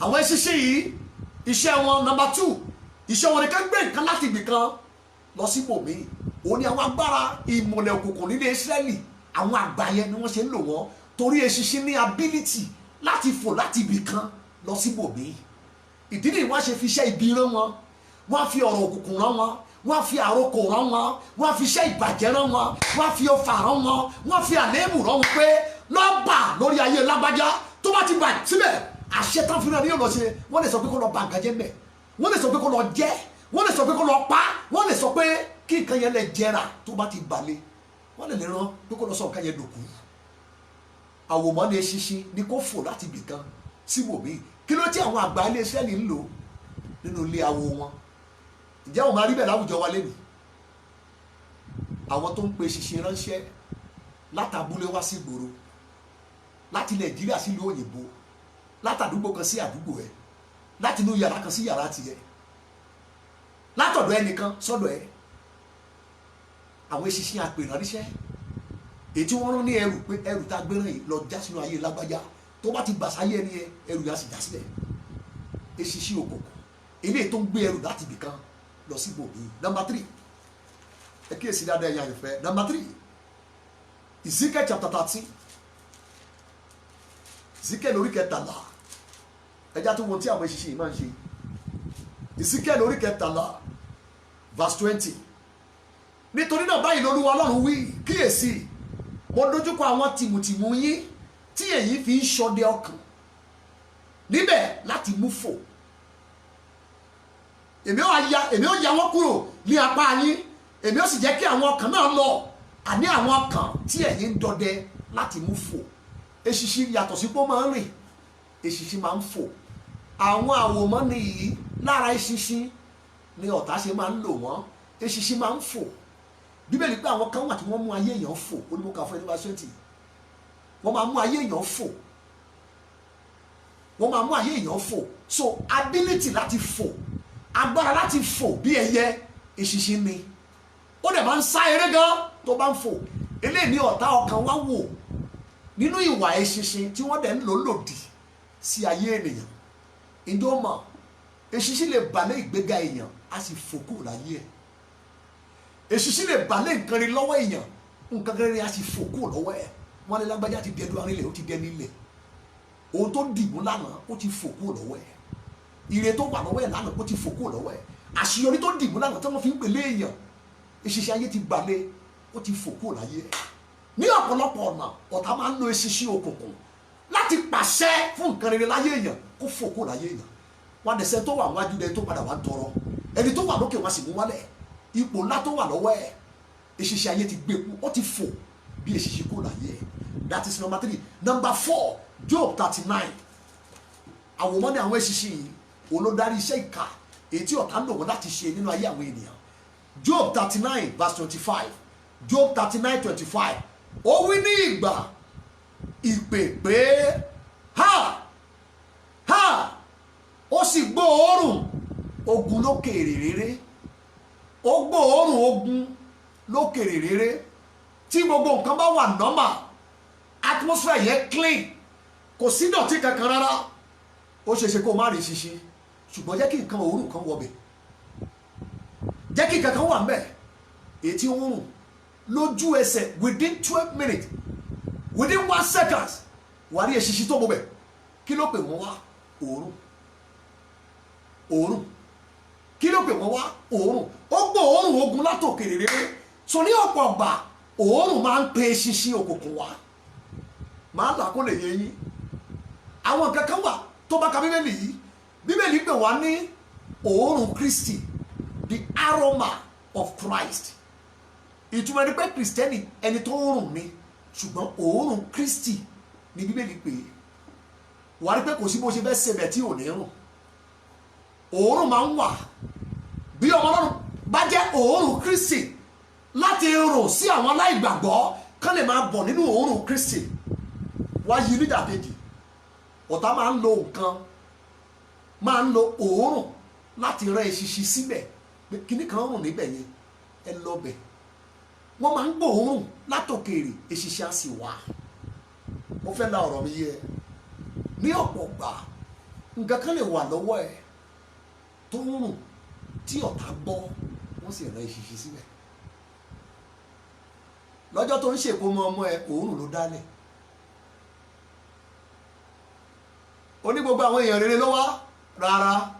àwọn eṣinṣin yìí iṣẹ́ wọn number 2 iṣẹ́ wọn ni ká gbé nǹkan láti ibì kan lọ sí ibòmíì. òun ni àwọn agbára ìmọ̀lẹ̀ òkùnkùn nílé Ísírẹ́lì àwọn àgbà yẹn ni wọ́n ṣe ń lò wọ́n torí eṣinṣin ní ability láti fò láti ibì kan lọ sí ibòmíì. ìdí nìyí wọ́n ṣe fi iṣẹ́ ibi rán wọn, wọ́n fi ọ̀rọ̀ òkùnkùn rán wọn, wọ́n fi àrokò rán wọn, wọ́n fi iṣẹ́ ìbàjẹ́ rán wọn, wọ́n fi ọfà rán wọn, wọ́n fi àléébù rán wọn pé lọ́ọ̀bà lórí ayé lágbájá tó bá ti bà síbẹ̀ àṣẹ tán fi rán ní ọ̀nà ṣe. wọ́n lè sọ pé kó lọ bà nǹkan jẹ́ mẹ́, wọ́n lè sọ pé kó lọ jẹ́, wọ́n lè sọ pé kó lọ pa, wọ́n lè sọ pé kí nǹkan yẹn lè jẹrà tó bá ti balẹ̀, wọ́n lè rán pé kó lọ sọ nǹkan yẹn dòkú. àwòmọ́ ni eṣinṣin ni kó fò láti ibì kan sí ibòmíì. kí ló tí àwọn àgbà ilé iṣẹ́ lè ń lò nínú ilé awo wọn? ǹjẹ́ àwọn máa rí bẹ́ẹ̀ láwùjọ wa lẹ́nu? àwọn tó ń pe eṣinṣin ránṣẹ́ látàbúlé wá sí ìgboro, láti Nàìjíríà sí ìlú òyìnbó, látàdúgbò kan sí àdúgbò ẹ, láti inú yàrá kan sí yàrá tiẹ̀, látọ̀dọ̀ ẹnìkan sọ́dọ̀ ẹ. àwọn eṣinṣin àpèrànṣẹ́ èyí tí wọ́n rán ní ẹrù pé ẹrù tá a gbé rán yìí lọ já sínú ayé lágbájá, tó bá ti bà sáyé ẹni yẹn ẹrù yà sì já sílẹ̀. eṣinṣin òkùnkùn eléyìí tó ń gbé ẹrù láti ibì kan lọ sí ibòmíì. number 3 ẹ kíyèsí dáadáa ẹ̀yin àyànfẹ́. number 3 Ezekiel chapter 13, Ezekiel orí 13 ẹjá tó wọn tí àwọn eṣinṣin yìí máa ń ṣe. Ezekiel orí 13 verse 20. nítorí náà báyìí lolúwa Ọlọ́run wí, kíyèsí mo dojúkọ àwọn tìmùtìmù yín tí èyí fi ń ṣọdẹ ọkàn níbẹ̀ láti mú fò. èmi ó ya wọ́n kúrò ní apá yín, èmi ó sì jẹ́ kí àwọn ọkàn náà lọ, àní àwọn ọkàn tí ẹ̀yin ń dọdẹ láti mú fò. eṣinṣin yàtọ̀ sí pé ó máa ń rìn, eṣinṣin máa ń fò. àwọn àwòmọ́ nìyí lára eṣinṣin ni ọ̀tá ṣe máa ń lò wọ́n. eṣinṣin máa ń fò. bíbélì pé àwọn kan wà tí wọ́n mú ayé èèyàn fò, onímọ̀ọ́ká fún ẹni bá ṣẹ́ntì, wọ́n máa mú ayé èèyàn fò, wọ́n máa mú ayé èèyàn fò. so ability láti fò, agbára láti fò bí ẹyẹ, eṣinṣin ni. ó dẹ̀ máa ń sá eré gan tó bá ń fò. eléyìí ni ọ̀tá ọkàn wá wò nínú ìwà eṣinṣin tí wọ́n dẹ̀ ń lò lòdì sí ayé ènìyàn. ìjọ mọ̀ eṣinṣin lè balẹ̀ ìgbéga èèyàn á sì fò kúrò láyé ẹ̀. eṣinṣin lè balẹ̀ nǹkan rí lọ́wọ́ èèyàn, nǹkan rí á sì fò kúrò lọ́wọ́ ẹ̀. wọ́n ní lágbájá ti dẹnu arinlẹ̀, ó ti dẹni ilẹ̀. ohun tó dìbò lánàá ó ti fò kúrò lọ́wọ́ ẹ̀. ire tó wà lọ́wọ́ ẹ̀ lánàá ó ti fò kúrò lọ́wọ́ ẹ̀. àṣeyọrí tó dìbò lánàá tí wọ́n fi ń pèlè èèyàn, eṣinṣin ayé ti balẹ̀, ó ti fò kúrò láyé ẹ̀. ní ọ̀pọ̀lọpọ̀ ọ̀nà ọ̀tá máa ń lo eṣinṣin òkùnkùn láti pàṣẹ fún nǹkan rere láyé èèyàn kó fò kúrò láyé èèyàn. wọn àdẹ̀sẹ̀ tó wà wájú ẹni tó padà wá ń tọrọ, ẹni tó wà lókè wọn sì mú wálẹ̀. ipò ńlá tó wà lọ́wọ́ ẹ̀ eṣinṣin ayé ti gbé kú, ó ti fò bí eṣinṣin kúrò láyé ẹ̀. that is number 3. number 4 Job 39. àwòmọ́ ni àwọn eṣinṣin yìí olódarí iṣẹ́ ìkà èyí tí ọ̀tá ń lò wọ́n láti ṣe nínú ayé àwọn ènìyàn. Job 39 verse 25. Job 39:25. ó wí ní ìgbà ìpè pé ha ha, ó sì gbóòórùn ogun lókèèrè rere. ó gbóòórùn ogun lókèèrè rere. tí gbogbo nǹkan bá wà normal, atmosphere yẹn clean, kò sí dọ̀tí kankan rárá, ó ṣeéṣe kó má rí ṣinṣin, ṣùgbọ́n jẹ́ kí nǹkan òórùn kan wọbẹ̀, jẹ́ kí nǹkan kan wà ńbẹ̀ èyí tí ó ń rùn lójú ẹsẹ̀ within 12 minutes, within 1 second wà rí eṣinṣin tó mọ bẹ̀ kí ló pè wọ́n wá? Òórùn. Òórùn kí ló pè wọ́n wá? Òórùn. Ó gbọ́ òórùn ogun látòkèrè rere. So ní ọ̀pọ̀ ọgbà òórùn máa ń pe eṣinṣin òkùnkùn wá. Máa là kó lè yé yín. Àwọn nǹkan kan wà tó bá ka bíbélì yìí, bíbélì pè wá ní òórùn Kristi, the aroma of Christ. Ìtumọ̀ ni pé Kristẹni ẹni tó ń rùn ni, ṣùgbọ́n òórùn Kristi ni bíbélì pè é. Wà á rí pé kò sí bó ṣe fẹ́ ṣebẹ̀ tí ò ní rùn. Òórùn máa ń wà bí ọmọ Ọlọ́run bá jẹ́ òórùn Kristi láti rùn sí àwọn aláìgbàgbọ́ kán lè máa bọ̀ nínú òórùn Kristi. Wá yí ní ìdàkejì, ọ̀tá máa ń lo nǹkan, máa ń lo òórùn láti rán eṣinṣin síbẹ̀ pé kíní kan rùn níbẹ̀ yẹn, ẹ lọ bẹ̀. Wọ́n máa ń gbóòórùn látòkèrè, eṣinṣin á sì wá. Mo fẹ́ la ọ̀rọ̀ mi yé ẹ. Ní ọ̀pọ̀ gbà nǹkan kan lè wà lọ́wọ́ ẹ tó ń rùn tí ọ̀tá gbọ́, wọ́n sì rán eṣinṣin síbẹ̀. Lọ́jọ́ tó ń ṣèkómọ ọmọ ẹ, òórùn ló dálẹ̀. Ó ní gbogbo àwọn èèyàn rere ló wá, rárá,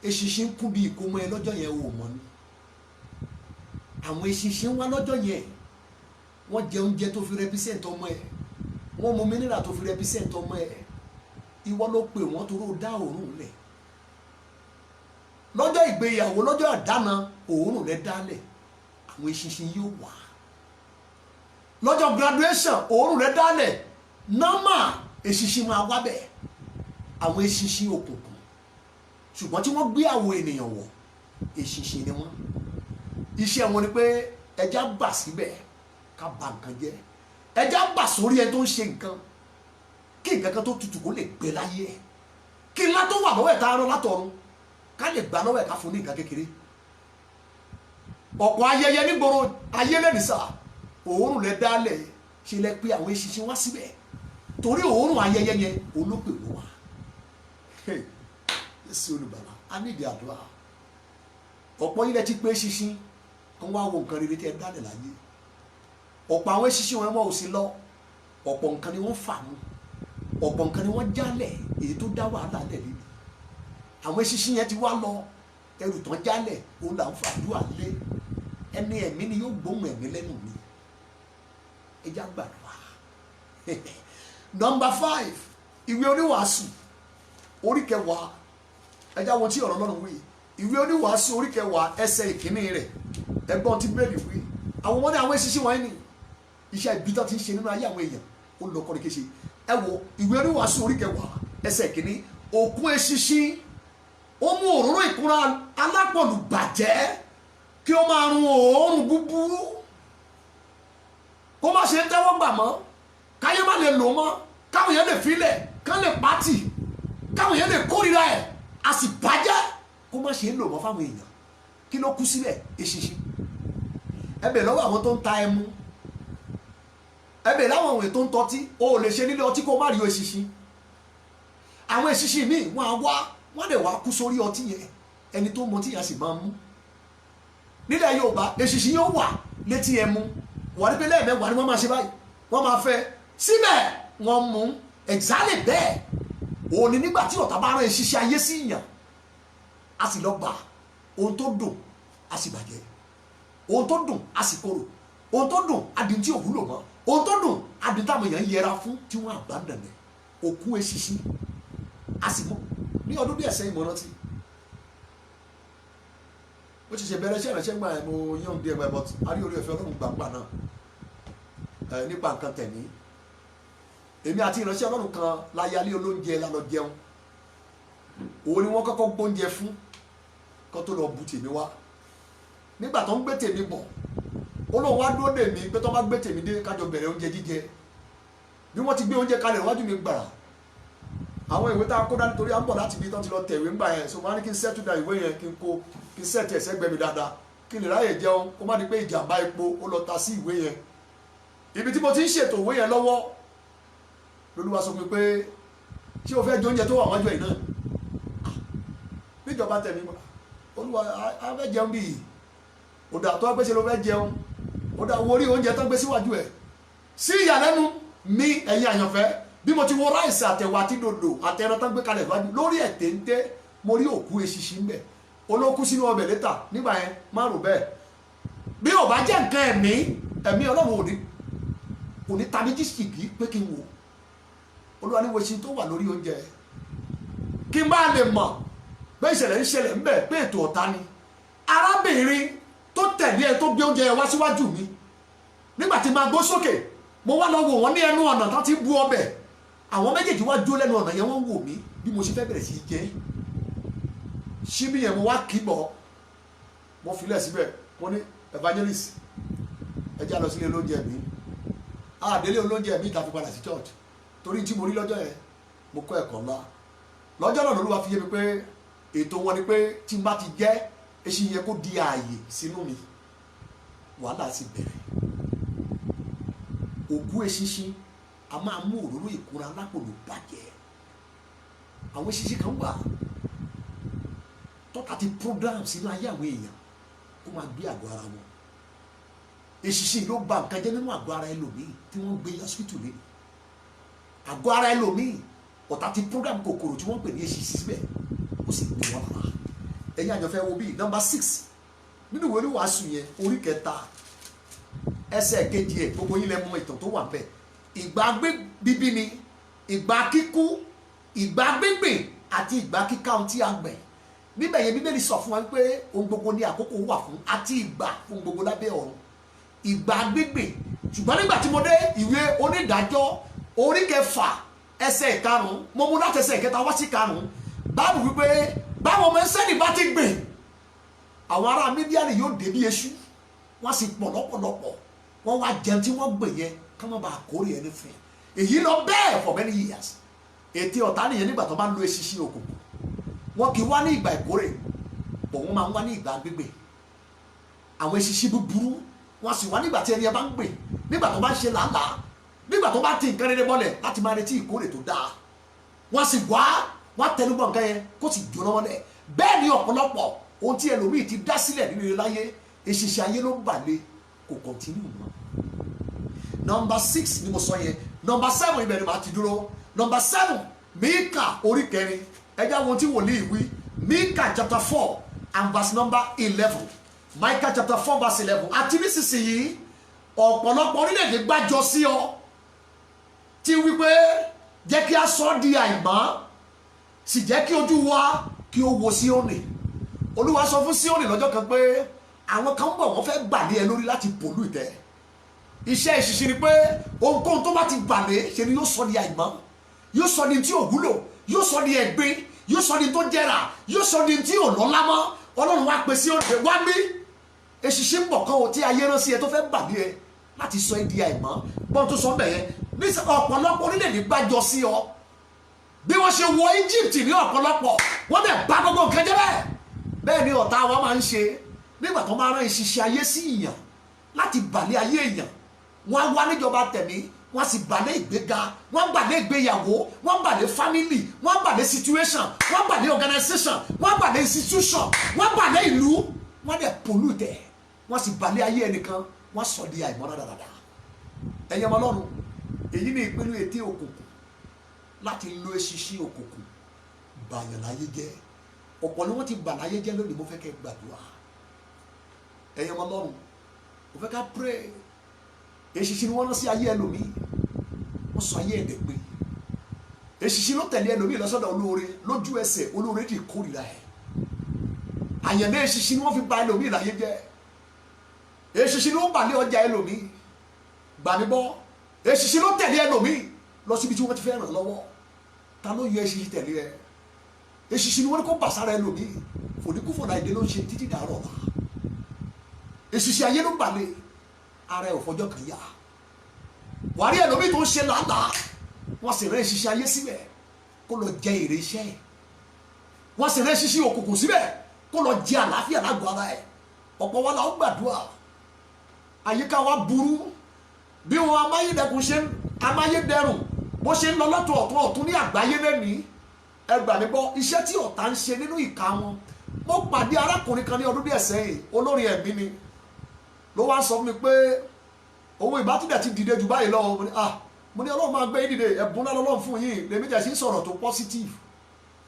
eṣinṣin kún bí ìkómọ ẹ lọ́jọ́ yẹn ò mọ̀ ni. Àwọn eṣinṣin wá lọ́jọ́ yẹn, wọ́n jẹ oúnjẹ tó fi rẹpísẹ̀ntì ọmọ ẹ, wọ́n mu mínírà tó fi rẹpísẹ̀ntì ọmọ ẹ. Ìwọ ló pè wọ́n tó ló dá òórùn lẹ̀. Lọ́jọ́ ìgbéyàwó, lọ́jọ́ àdáná, òórùn rẹ̀ dálẹ̀, àwọn eṣinṣin yóò wá. Lọ́jọ́ graduation, òórùn rẹ̀ dálẹ̀, nọ́mà eṣinṣin máa wá bẹ̀. Àwọn eṣinṣin òkùnkùn, ṣùgbọ́n tí wọ́n gbé àwọn ènìyàn wọ̀, eṣinṣin ni wọ́n. Iṣẹ́ wọn ni pé ẹja bà síbẹ̀ ká bà nǹkan jẹ́, ẹja bà sórí ẹ tó ń ṣe nǹkan, kí nǹkan kan tó tutù kó lè gbé láyé ẹ, kí ńlá tó wà lọ́wọ́ ẹ̀ tá a rán látọ̀run ká lè gbà lọ́wọ́ ẹ̀ ká fún ní nǹkan kékeré. Ọ̀pọ̀ ayẹyẹ nígboro ayé lẹ́nìsà, òórùn lẹ dálẹ̀, ṣe lẹ pé àwọn eṣinṣin wá síbẹ̀ torí òórùn ayẹyẹ yẹn olópè ló wà. Yẹ́sì olùbàlà, a ní ìdí àdúrà. Ọ̀pọ̀ yín lẹ ti pé eṣinṣin kan wá wo nǹkan rere tí ẹ dálẹ̀ láyé. Ọ̀pọ̀ àwọn eṣinṣin wọn ò sí lọ, ọ̀pọ̀ nǹkan ni wọ́n fà mú, ọ̀pọ̀ nǹkan ni wọ́n jálẹ̀, èyí tó dá wàhálà lẹ̀ lé. Àwọn eṣinṣin yẹn ti wá lọ, ẹrù tán jálẹ̀, òun là ń fàdúrà lé. Ẹni ẹ̀mí ni yóò gbóhùn ẹ̀mí lẹ́nu mi. Ẹ já gbàdúrà. Number 5, ìwé oníwàásù orí 10. Ẹ já wọn tí ọ̀rọ̀ Ọlọ́run wí. Ìwé oníwàásù orí 10 ẹsẹ̀ ìkíní rẹ̀, ẹgbọ́n tí bíbélì wí. Àwọn ọmọdé àwọn eṣinṣin wọ̀nyí ni iṣẹ́ ibi tó ti ń ṣe nínú ayé àwọn èèyàn, ó lọ kọ́ni kéṣe. Ẹ wo ìwé oníwàásù orí 10 ẹsẹ̀ ìkíní, òkun eṣinṣin ó mú òróró ìkunra alápọ̀lù bàjẹ́ kí ó máa run òórùn búburú, kó má ṣe tẹ́wọ́ gbà mọ́, káyé má lè lò mọ́, káwọn èèyàn lè filẹ̀, kán lè pátì, káwọn èèyàn lè kórìíra ẹ̀, a sì bàjẹ́ kó má ṣe lò mọ́ fáwọn èèyàn. Kí ló kú síbẹ̀? Eṣinṣin. Ẹ bẹ̀ lọ́wọ́ àwọn tó ń ta ẹmu, ẹ bẹ̀ láwọn òwe tó ń tọ́tí, o ò lè ṣe nílé ọtí kó má rí eṣinṣin. Àwọn eṣinṣin míì wọ́n lè wá kú sórí ọtí yẹn, ẹni tó mọ tí yẹn sì máa mú. Nílẹ̀ Yorùbá eṣinṣin yóò wà létí ẹmu, wà ní pé lẹ́ẹ̀mẹ́wàá ni wọ́n máa ṣe báyìí, wọ́n máa fẹ́ síbẹ̀ wọ́n mú ẹ̀xálẹ̀ bẹ́ẹ̀. Òun ni nígbà tí ọ̀tá bá rán eṣinṣin ayé sí ìyàn, a sì lọ gbà ohun tó dùn a sì bàjẹ́, ohun tó dùn a sì korò, ohun tó dùn adùn tí ò wúlò mọ́, ohun tó dùn adùn táwọn èèyàn yẹra fún tí wọ́n àbádànẹ̀. Òkun eṣinṣin a sì mú ní ọdún bí ẹ̀sẹ̀ ìmọ̀ràn tí ó ti ṣe bẹ̀rẹ̀ iṣẹ́ ìrẹsẹ̀ gbà ẹ̀ mo yàn díẹ̀ bẹ́ẹ̀ but a rí orí ọ̀fẹ́ Ọlọ́run gbàgbà náà nípa nǹkan tẹ̀mí. Èmi àti ìránṣẹ́ Ọlọ́run kan láyálé olóúnjẹ lálọ jẹun, òun ni wọ́n kọ́kọ́ gbóúnjẹ fún kó tó lọ bu tèmi wá. Nígbà tó ń gbé tèmi bọ̀, ó lóun wá dúró dè mí pé tó bá gbé tèmi dé kájọ bẹ̀rẹ̀ oúnjẹ jíjẹ. Bí wọ́n ti gbé oúnjẹ kalẹ̀ wájú mi gbàrà, àwọn ìwé tá a kó dání torí à ń bọ̀ láti ibi tó ti lọ tẹ̀wé ńgbà yẹn, so wọ́n á ní kí n sẹ́tù da ìwé yẹn, kí n kó kí n sẹ́tì ẹ̀sẹ̀ gbẹ̀mí dáadáa, kí n lè ráyè jẹun, kó má di pé ìjàmbá epo ó lọ ta sí ìwé yẹn. Ibi tí mo ti ń ṣètò ìwé yẹn lọ́wọ́ lolúwa sọ mi pé ṣé o fẹ́ jẹ oúnjẹ tó wà wájú ẹ̀ náà? Níjọba tẹ̀mí Olúwa a fẹ́ jẹun bíi òdà tó wá gbé ṣe ló fẹ́ jẹun, òdà wo orí oúnjẹ tó gbé síwájú ẹ̀. Sí ìyàlẹ́nu mi ẹ̀yin àyànfẹ́, bí mo ti wo ráìsì àtẹ̀wà àti dòdò àtẹ̀rán tán gbé kalẹ̀ wájú lórí ẹ̀ téńté mo rí òkú eṣinṣin ń bẹ̀ olókú sínú ọbẹ̀ létà nígbà yẹn má rò bẹ́ẹ̀ bí ò bá jẹ́ nǹkan ẹ̀mí ọlọ́run kò ní tàbí jíṣìkì pé kí n wò olúwa ní wo ṣe tó wà lórí oúnjẹ kí n bá lè mọ̀ pé ìṣẹ̀lẹ̀ ń ṣẹlẹ̀ ń bẹ̀ pé ètò ọ̀tá ni arábìnrin tó tẹ̀lé ẹ tó gbé oúnjẹ wá síwájú mi nígbà tí máa gbó sókè mo wá lọ wò wọ́n ní ẹnu ọ̀nà tó ti bu ọbẹ̀ àwọn méjèèjì wá jó lẹ́nu ọ̀nà yẹn wọ́n wò mí bí mo ṣe fẹ́ bẹ̀rẹ̀ sí jẹ ṣíbí yẹn mo wá kì í bọ̀ mo filẹ̀ síbẹ̀ mo ní evangelist ẹ já lọ sílé olóúnjẹ mi àdélé olóúnjẹ mi ìta fi padà sí church torí tí mo rí lọ́jọ́ yẹn mo kọ́ ẹ̀kọ́ ńlá lọ́jọ́ náà lolúwa fi yé mi pé ètò wọn ni pé tí n bá ti jẹ́ eṣin yẹ kó di ààyè sínú mi wàhálà sì bẹ̀rẹ̀ òkú eṣinṣin a máa mú òróró ìkunra lápòlò bàjẹ́ àwọn eṣinṣin kan wà tọ́ka ti program sínú ayé àwọn èèyàn kó máa gbé àgọ́ ara wọn eṣinṣin ló ba nǹkan jẹ́ nínú àgọ́ ara ẹlòmíì tí wọ́n gbé hospital lé àgọ́ ara ẹlòmíì ọ̀tá ti program kòkòrò tí wọ́n pè ní eṣinṣin síbẹ̀ ó sì gbé wọn lára ẹ̀yin àjọfẹ́ wo bíi number 6 nínú ìwé oníwàásù yẹn orí 3 ẹsẹ̀ kejì ẹ̀ gbogbo yín lẹ mọ̀ ìtàn tó wà bẹ́ẹ̀ ìgbà bíbí ni ìgbà kíkú ìgbà gbígbìn àti ìgbà kíká ohun tí a gbẹ̀ níbẹ̀ yẹn bíbélì sọ fún wa pé ohun gbogbo ní àkókò wà fún àti ìgbà fún gbogbo lábẹ́ ọ̀run ìgbà gbígbìn ṣùgbọ́n nígbà tí mo dé ìwé onídàájọ́ orí 6 ẹsẹ̀ 5 mo mú láti ẹsẹ̀ 3 wá sí 5 báwo wípé báwọn ọmọ Ísírẹ́lì bá ti gbìn àwọn ará Mídíánì yóò dé bí eṣú wọ́n sì pọ̀ lọ́pọ̀lọpọ̀ wọ́n wá jẹun tí wọ́n gbìn yẹn ká má bàa kórè ẹni fún yẹn èyí lọ bẹ́ẹ̀ for many years ètè ọ̀tá nìyẹn nígbà tó bá ń lo eṣinṣin òkùnkùn wọn kì í wá ní ìgbà ìkórè bọ̀ wọ́n máa ń wá ní ìgbà gbígbìn àwọn eṣinṣin búburú wọ́n sì wá nígbà tí ẹni ẹ bá ń gbìn nígbà tó bá ń ṣe làálàá nígbà tó bá ti nǹkan rere mọ́lẹ̀ láti máa retí ìkórè tó dáa wọ́n sì wọ́n tẹnubọ̀ nǹkan yẹn kó sì jóná mọ́lẹ̀ bẹ́ẹ̀ ni ọ̀pọ̀lọpọ̀ ohun tí ẹlòmíì ti dá sílẹ̀ nínú ilé láyé eṣinṣin ayé ló balẹ̀ kò kọ̀ntínú mọ́. number 6 ni mo sọ yẹn number 7 ibẹ̀ ni màá ti dúró number 7 Míkà orí 4 ẹjá wọn tí wòlíì wí Míkà chapter 4 and verse number 11 Míkà chapter 4 verse 11 àti nísinsìnyí ọ̀pọ̀lọpọ̀ orílẹ̀-èdè gbájọ sí ọ tí wípé jẹ́ kí a sọ di àìmọ́ sì jẹ́ kí ojú wa kí ó wo Síónì Olúwa sọ fún Síónì lọ́jọ́ kan pé àwọn kan bọ̀ wọ́n fẹ́ gbàlé ẹ lórí láti pòlú ìtẹ́ iṣẹ́ ìṣiṣẹ́ ni pé ohunkóhun tó bá ti gbàlé ṣe ni yóò sọ di àìmọ́ yóò sọ di tí ò wúlò yóò sọ di ẹ̀gbin yóò sọ di tó jẹrà yóò sọ di tí ò lọ́lá mọ́ Ọlọ́run wá pè Síónì pé wá bí eṣiṣẹ́ ń bọ̀ kan o tí ayé rán sí ẹ tó fẹ́ gbàlé ẹ láti sọ ẹ di àìmọ́ gbọ́n tó sọ ń bẹ̀ yẹn ní ọ̀pọ̀lọpọ̀ orílẹ̀-èdè gbájọ sí ọ bí wọ́n ṣe wọ Egypt ní ọ̀pọ̀lọpọ̀ wọ́n bẹ̀ bá gbogbo nǹkan jẹ́ bẹ́ẹ̀ ni ọ̀tá wa máa ń ṣe nígbà tó máa rán ìṣiṣẹ́ ayé sí èèyàn láti bàlẹ́ ayé èèyàn wọ́n á wá níjọba tẹ̀mí wọ́n á sì bàlẹ́ ìgbéga wọ́n á bàlẹ́ ìgbéyàwó wọ́n á bàlẹ́ family wọ́n á bàlẹ́ situation wọ́n á bàlẹ́ organization wọ́n á bàlẹ́ institution wọ́n á bàlẹ́ ìlú wọ́n á dẹ̀ pollute wọ́n á sì bàlẹ́ ayé ẹnìkan wọ́n á sọ di àìmọ́ dáadáa ẹ̀yẹ ọmọ Ọlọ́run èyí ni ìpinnu ète òkùnkùn láti lo eṣinṣin òkùnkùn bàyàn láyé jẹ́ ọ̀pọ̀ ni wọ́n ti bà láyé jẹ́ lónìí mo fẹ́ kẹ́ gbàdúrà ẹ̀yin ọmọ Ọlọ́run mo fẹ́ ká pray eṣinṣin ni wọ́n rán sí ayé ẹlòmíì wọ́n sọ ayé ẹ̀dẹ̀ pé eṣinṣin ló tẹ̀lé ẹlòmíì lọ́sọ̀dọ̀ olóore lójú ẹsẹ̀ olóore ti kórìíra ẹ̀ àyànná eṣinṣin ni wọ́n fi bà ẹlòmíì láyé jẹ́ eṣinṣin ló ń bàlẹ́ ọjà ẹlòmíì gbàmíbọ́ eṣinṣin ló tẹ̀lé ẹlòmíì lọ síbi tí wọ́n ti fẹ́ ràn lọ́wọ́ ta ló yọ eṣinṣin tẹ̀lé ẹ eṣinṣin ni wọ́n ní kó bàṣára ẹlòmíì fòdíkúfọ̀nà ìdè ló ń ṣe títí dàárọ̀ la eṣinṣin ayé ló balẹ̀ ara ẹ̀ ò fọjọ́ kan yá wàrí ẹlòmíì tó ń ṣe làálàá wọ́n sì rẹ́ eṣinṣin ayé síbẹ̀ kó lọ jẹ èrè iṣẹ́ ẹ̀ wọ́n sì rẹ́ eṣinṣin òkùnkùn síbẹ̀ kó lọ jẹ àlàáfíà lágọ̀ọ́ ara ẹ̀ ọ̀pọ̀ wa la ó gbàdúrà àyíká wa burú bí wọn amáyédẹrùn bó ṣe ń lọ lọ́tọ̀ ọ̀tún ní àgbáyé lẹ́nìí ẹgbà mi bọ́ iṣẹ́ tí ọ̀tá ń ṣe nínú ìka wọn mo pàdé arákùnrin kan ní ọdún díẹ̀ sẹ́yìn olórin ẹ̀mí ni ló wá sọ fún mi pé owó ìbátúndẹ̀ ti dìde jù báyìí lọ mo ní Ọlọ́run máa gbé yín dìde ẹ̀bùn náà lọ́lọ́run fún yín lèmi jẹ́ sí sọ̀rọ̀ tó positive